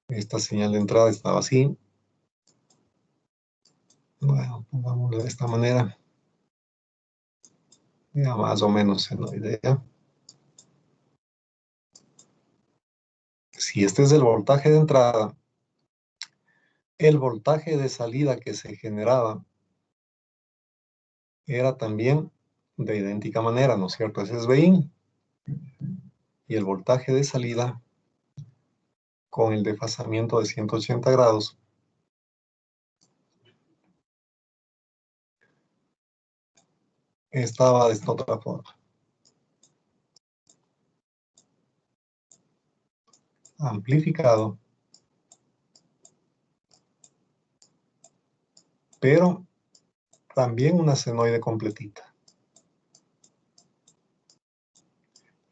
esta señal de entrada estaba así. Bueno, pongámoslo de esta manera. Ya más o menos senoide. Si este es el voltaje de entrada, el voltaje de salida que se generaba era también de idéntica manera, ¿no es cierto? Ese es Vin. Y el voltaje de salida con el desfasamiento de 180 grados estaba de esta otra forma. Amplificado, pero también una senoide completita.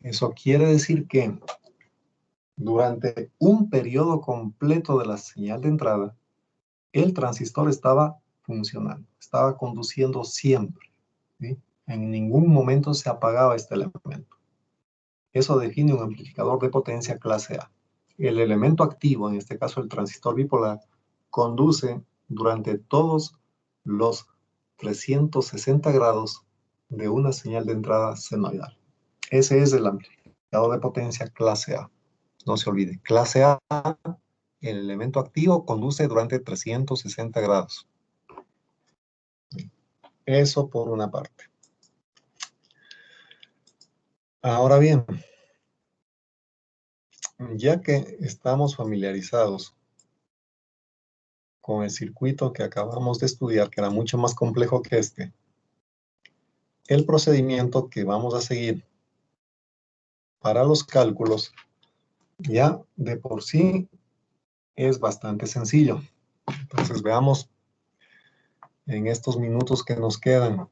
Eso quiere decir que durante un periodo completo de la señal de entrada, el transistor estaba funcionando, estaba conduciendo siempre, ¿sí? En ningún momento se apagaba este elemento. Eso define un amplificador de potencia clase A. El elemento activo, en este caso el transistor bipolar, conduce durante todos los 360 grados de una señal de entrada senoidal. Ese es el amplificador de potencia clase A. No se olvide, clase A, el elemento activo conduce durante 360 grados. Eso por una parte. Ahora bien, ya que estamos familiarizados con el circuito que acabamos de estudiar, que era mucho más complejo que este, el procedimiento que vamos a seguir para los cálculos ya de por sí es bastante sencillo. Entonces veamos en estos minutos que nos quedan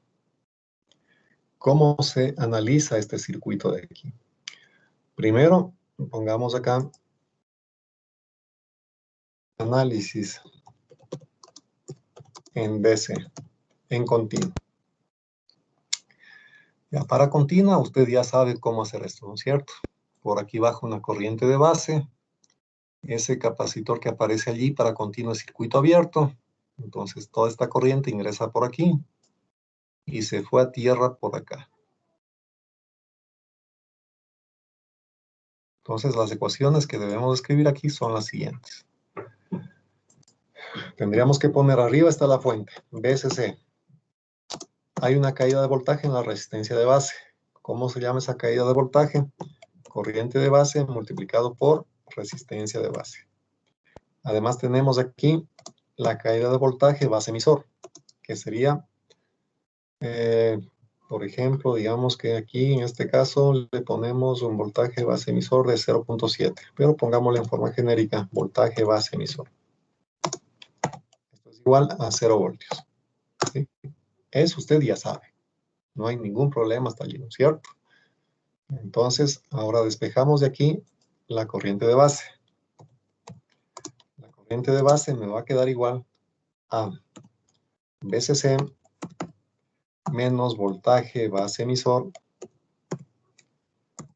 ¿Cómo se analiza este circuito de aquí? Primero, pongamos acá análisis en DC, en continuo. Ya para continua, usted ya sabe cómo hacer esto, ¿no es cierto? Por aquí bajo una corriente de base, ese capacitor que aparece allí para continuo es circuito abierto, entonces toda esta corriente ingresa por aquí y se fue a tierra por acá. Entonces las ecuaciones que debemos escribir aquí son las siguientes. Tendríamos que poner arriba está la fuente, BCC. Hay una caída de voltaje en la resistencia de base. ¿Cómo se llama esa caída de voltaje? Corriente de base multiplicado por resistencia de base. Además tenemos aquí la caída de voltaje base emisor, que sería, por ejemplo, digamos que aquí en este caso le ponemos un voltaje base emisor de 0.7, pero pongámosle en forma genérica, voltaje base emisor. Esto es igual a 0 voltios. ¿Sí? Eso usted ya sabe. No hay ningún problema hasta allí, ¿no es cierto? Entonces, ahora despejamos de aquí la corriente de base. La corriente de base me va a quedar igual a BCC menos voltaje base emisor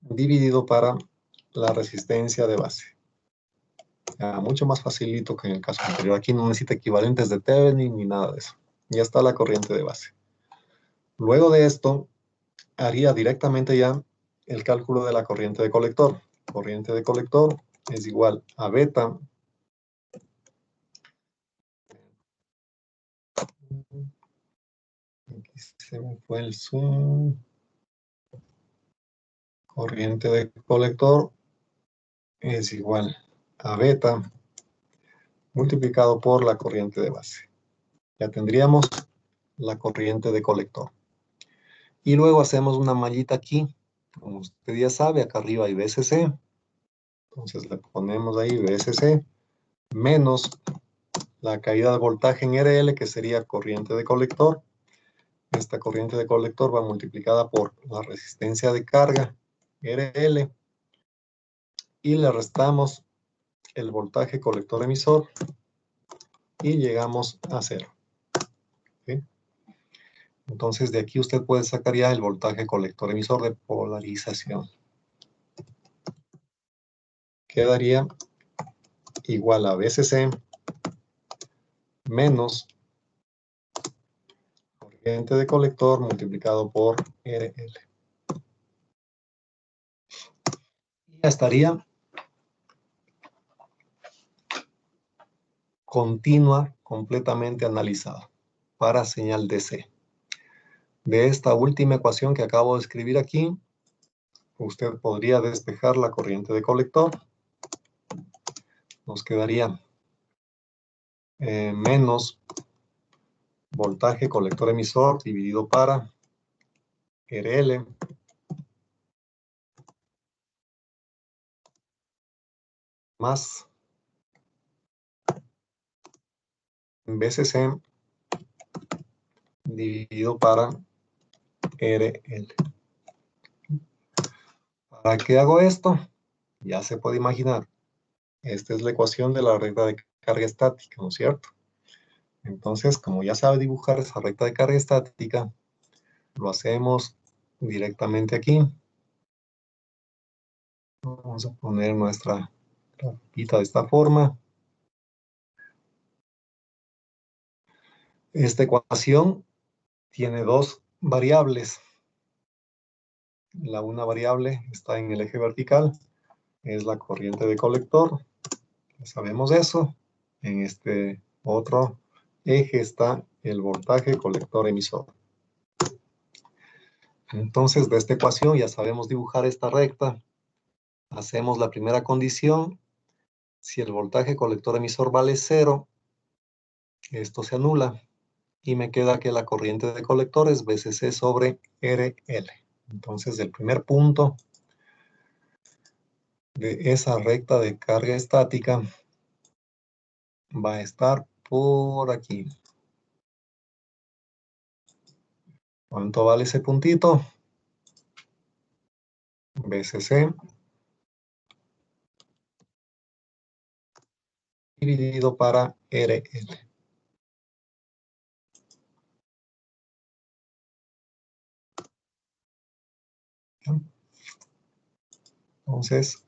dividido para la resistencia de base. Mucho más facilito que en el caso anterior. Aquí no necesita equivalentes de Thevenin ni nada de eso. Ya está la corriente de base. Luego de esto, haría directamente ya el cálculo de la corriente de colector. Corriente de colector es igual a beta aquí se me fue el zoom. Corriente de colector es igual a beta multiplicado por la corriente de base. Ya tendríamos la corriente de colector. Y luego hacemos una mallita aquí. Como usted ya sabe, acá arriba hay BCC. Entonces le ponemos ahí BCC menos la caída de voltaje en RL, que sería corriente de colector. Esta corriente de colector va multiplicada por la resistencia de carga, RL, y le restamos el voltaje colector emisor y llegamos a 0. ¿Sí? Entonces de aquí usted puede sacar ya el voltaje colector emisor de polarización. Quedaría igual a BCC menos corriente de colector multiplicado por RL. Y ya estaría continua, completamente analizada para señal DC. De esta última ecuación que acabo de escribir aquí, usted podría despejar la corriente de colector. Nos quedaría menos voltaje colector emisor dividido para RL más BCC dividido para RL. ¿Para qué hago esto? Ya se puede imaginar. Esta es la ecuación de la recta de carga estática, ¿no es cierto? Entonces, como ya sabe dibujar esa recta de carga estática, lo hacemos directamente aquí. Vamos a poner nuestra grafiquita de esta forma. Esta ecuación tiene dos variables. La una variable está en el eje vertical, es la corriente de colector. Ya sabemos eso. En este otro eje está el voltaje colector emisor. Entonces, de esta ecuación ya sabemos dibujar esta recta. Hacemos la primera condición. Si el voltaje colector emisor vale 0, esto se anula. Y me queda que la corriente de colector es BCC sobre RL. Entonces, el primer punto de esa recta de carga estática va a estar por aquí. ¿Cuánto vale ese puntito? BCC dividido para RL. Entonces,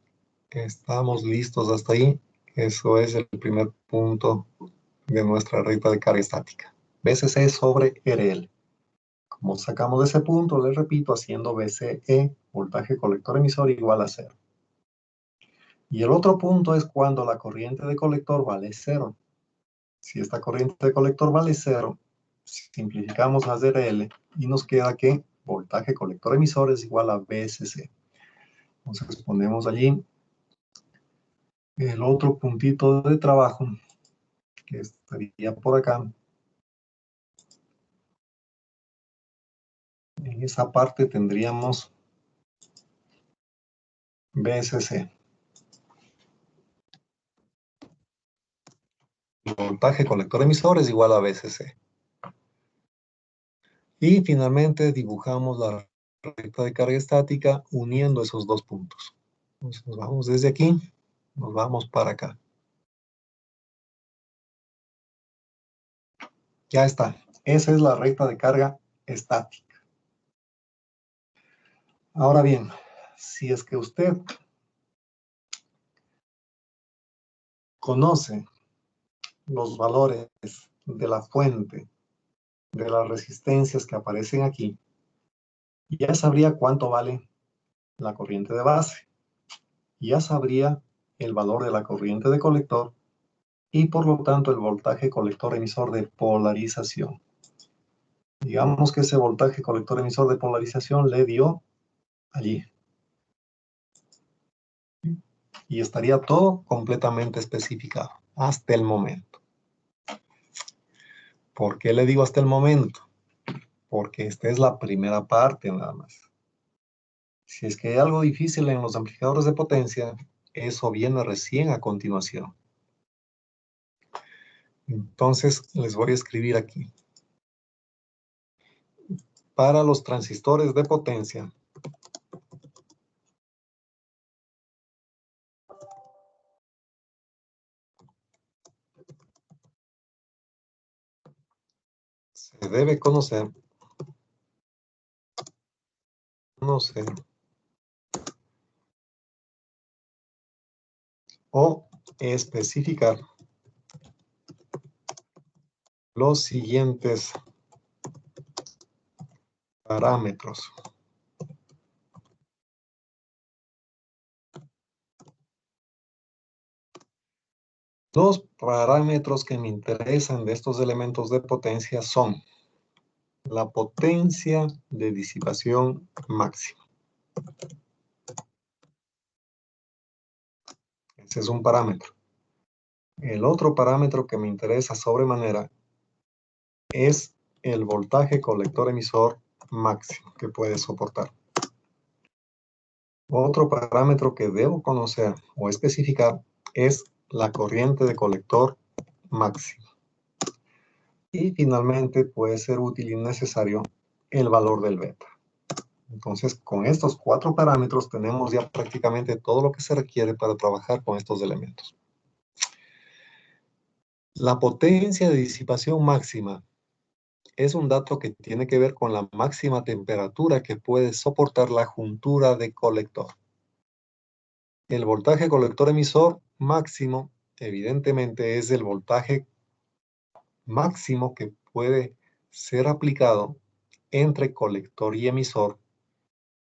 estamos listos hasta ahí. Eso es el primer punto de nuestra recta de carga estática. BCC sobre RL. Como sacamos ese punto, les repito, haciendo BCE, voltaje colector emisor igual a 0. Y el otro punto es cuando la corriente de colector vale 0. Si esta corriente de colector vale 0, simplificamos las RL y nos queda que voltaje colector emisor es igual a BCC. Entonces ponemos allí el otro puntito de trabajo que estaría por acá. En esa parte tendríamos BCC. El voltaje colector emisor es igual a BCC. Y finalmente dibujamos la recta de carga estática uniendo esos dos puntos. Entonces nos vamos desde aquí, nos vamos para acá. Ya está. Esa es la recta de carga estática. Ahora bien, si es que usted conoce los valores de la fuente, de las resistencias que aparecen aquí, ya sabría cuánto vale la corriente de base. Ya sabría el valor de la corriente de colector y por lo tanto el voltaje colector emisor de polarización. Digamos que ese voltaje colector emisor de polarización le dio allí. Y estaría todo completamente especificado hasta el momento. ¿Por qué le digo hasta el momento? Porque esta es la primera parte nada más. Si es que hay algo difícil en los amplificadores de potencia, eso viene recién a continuación. Entonces les voy a escribir aquí. Para los transistores de potencia, se debe conocer o especificar los siguientes parámetros. Los parámetros que me interesan de estos elementos de potencia son la potencia de disipación máxima. Ese es un parámetro. El otro parámetro que me interesa sobremanera es el voltaje colector emisor máximo que puede soportar. Otro parámetro que debo conocer o especificar es la corriente de colector máxima. Y finalmente puede ser útil y necesario el valor del beta. Entonces, con estos 4 parámetros tenemos ya prácticamente todo lo que se requiere para trabajar con estos elementos. La potencia de disipación máxima es un dato que tiene que ver con la máxima temperatura que puede soportar la juntura de colector. El voltaje colector emisor máximo, evidentemente, es el voltaje máximo que puede ser aplicado entre colector y emisor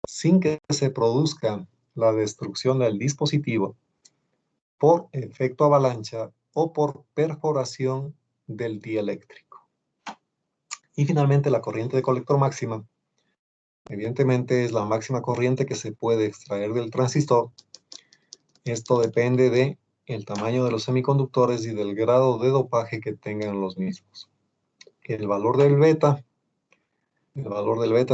sin que se produzca la destrucción del dispositivo por efecto avalancha o por perforación del dieléctrico. Y finalmente la corriente de colector máxima, evidentemente es la máxima corriente que se puede extraer del transistor. Esto depende del tamaño de los semiconductores y del grado de dopaje que tengan los mismos. El valor del beta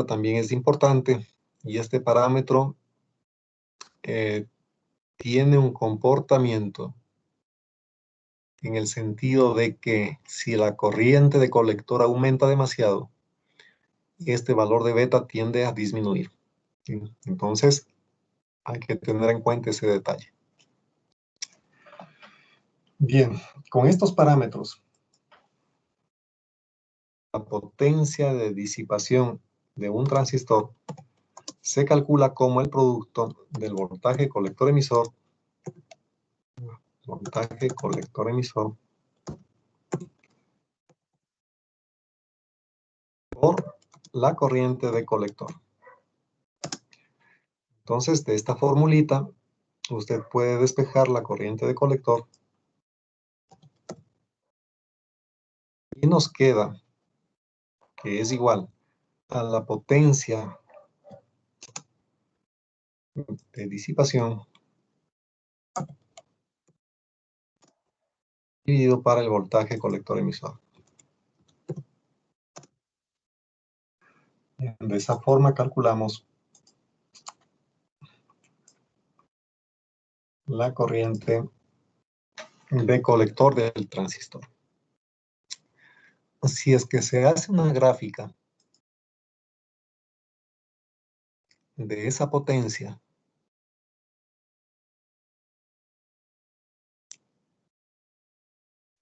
también es importante y este parámetro tiene un comportamiento en el sentido de que si la corriente de colector aumenta demasiado, este valor de beta tiende a disminuir. Entonces, Hay que tener en cuenta ese detalle. Bien, con estos parámetros, la potencia de disipación de un transistor se calcula como el producto del voltaje colector-emisor, por la corriente de colector. Entonces, de esta formulita, usted puede despejar la corriente de colector y nos queda que es igual a la potencia de disipación dividido para el voltaje colector-emisor. De esa forma calculamos la corriente de colector del transistor. Si es que se hace una gráfica de esa potencia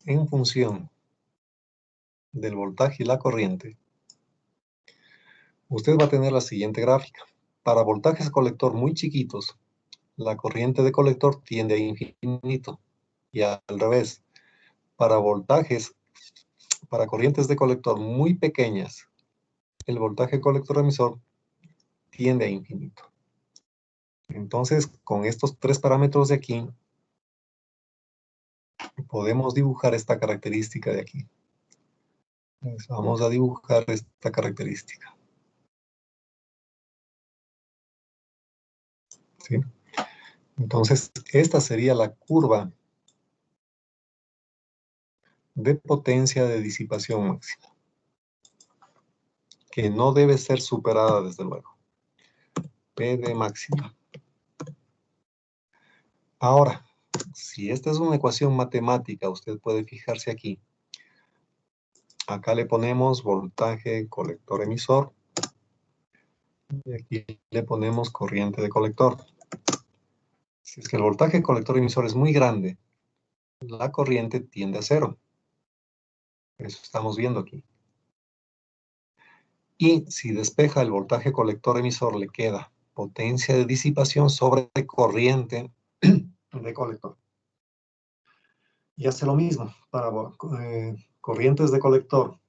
en función del voltaje y la corriente, usted va a tener la siguiente gráfica. Para voltajes colector muy chiquitos, la corriente de colector tiende a infinito. Y al revés, para corrientes de colector muy pequeñas, el voltaje colector-emisor tiende a infinito. Entonces, con estos tres parámetros de aquí, podemos dibujar esta característica de aquí. Entonces, vamos a dibujar esta característica. ¿Sí? Entonces, esta sería la curva de potencia de disipación máxima, que no debe ser superada, desde luego. P de máxima. Ahora, si esta es una ecuación matemática, usted puede fijarse aquí. Acá le ponemos voltaje colector-emisor. Y aquí le ponemos corriente de colector. Si es que el voltaje colector-emisor es muy grande, la corriente tiende a cero. Eso estamos viendo aquí. Y si despeja el voltaje colector-emisor, le queda potencia de disipación sobre corriente de colector. Y hace lo mismo para corrientes de colector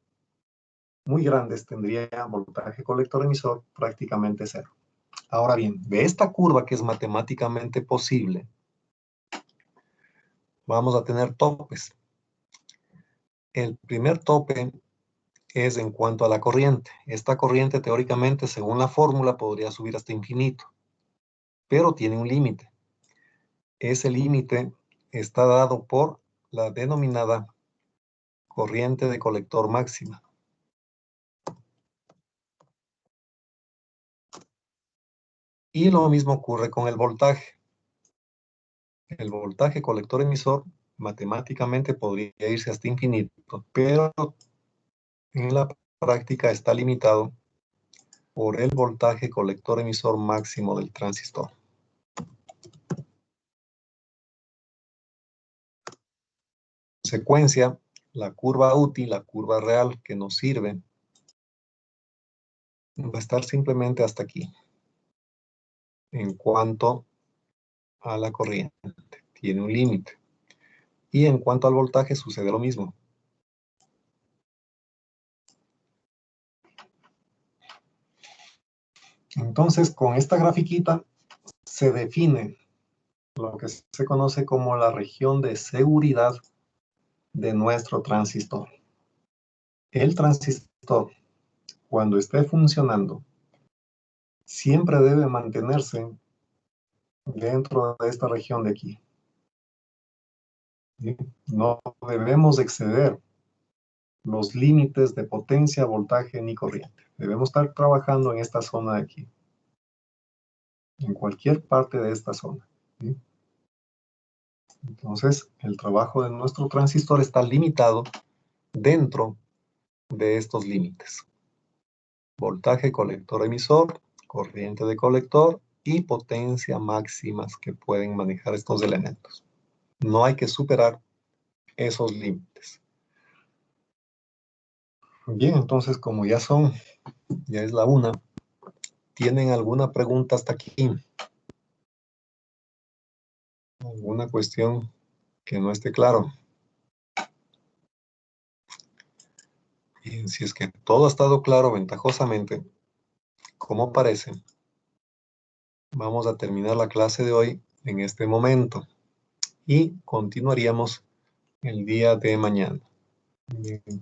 muy grandes, tendría voltaje colector-emisor prácticamente cero. Ahora bien, de esta curva que es matemáticamente posible, vamos a tener topes. El primer tope es en cuanto a la corriente. Esta corriente, teóricamente, según la fórmula, podría subir hasta infinito, pero tiene un límite. Ese límite está dado por la denominada corriente de colector máxima. Y lo mismo ocurre con el voltaje. El voltaje colector-emisor matemáticamente podría irse hasta infinito, pero en la práctica está limitado por el voltaje colector-emisor máximo del transistor. En consecuencia, la curva útil, la curva real que nos sirve, va a estar simplemente hasta aquí. En cuanto a la corriente, tiene un límite. Y en cuanto al voltaje sucede lo mismo. Entonces, con esta grafiquita se define lo que se conoce como la región de seguridad de nuestro transistor. El transistor, cuando esté funcionando, siempre debe mantenerse dentro de esta región de aquí. ¿Sí? No debemos exceder los límites de potencia, voltaje ni corriente. Debemos estar trabajando en esta zona de aquí. En cualquier parte de esta zona. ¿Sí? Entonces, el trabajo de nuestro transistor está limitado dentro de estos límites. Voltaje colector-emisor, corriente de colector y potencia máximas que pueden manejar estos elementos. No hay que superar esos límites. Bien, entonces como ya es la 1, ¿tienen alguna pregunta hasta aquí? ¿Alguna cuestión que no esté claro? Bien, si es que todo ha estado claro ventajosamente, como parece, vamos a terminar la clase de hoy en este momento y continuaríamos el día de mañana. Bien, entonces,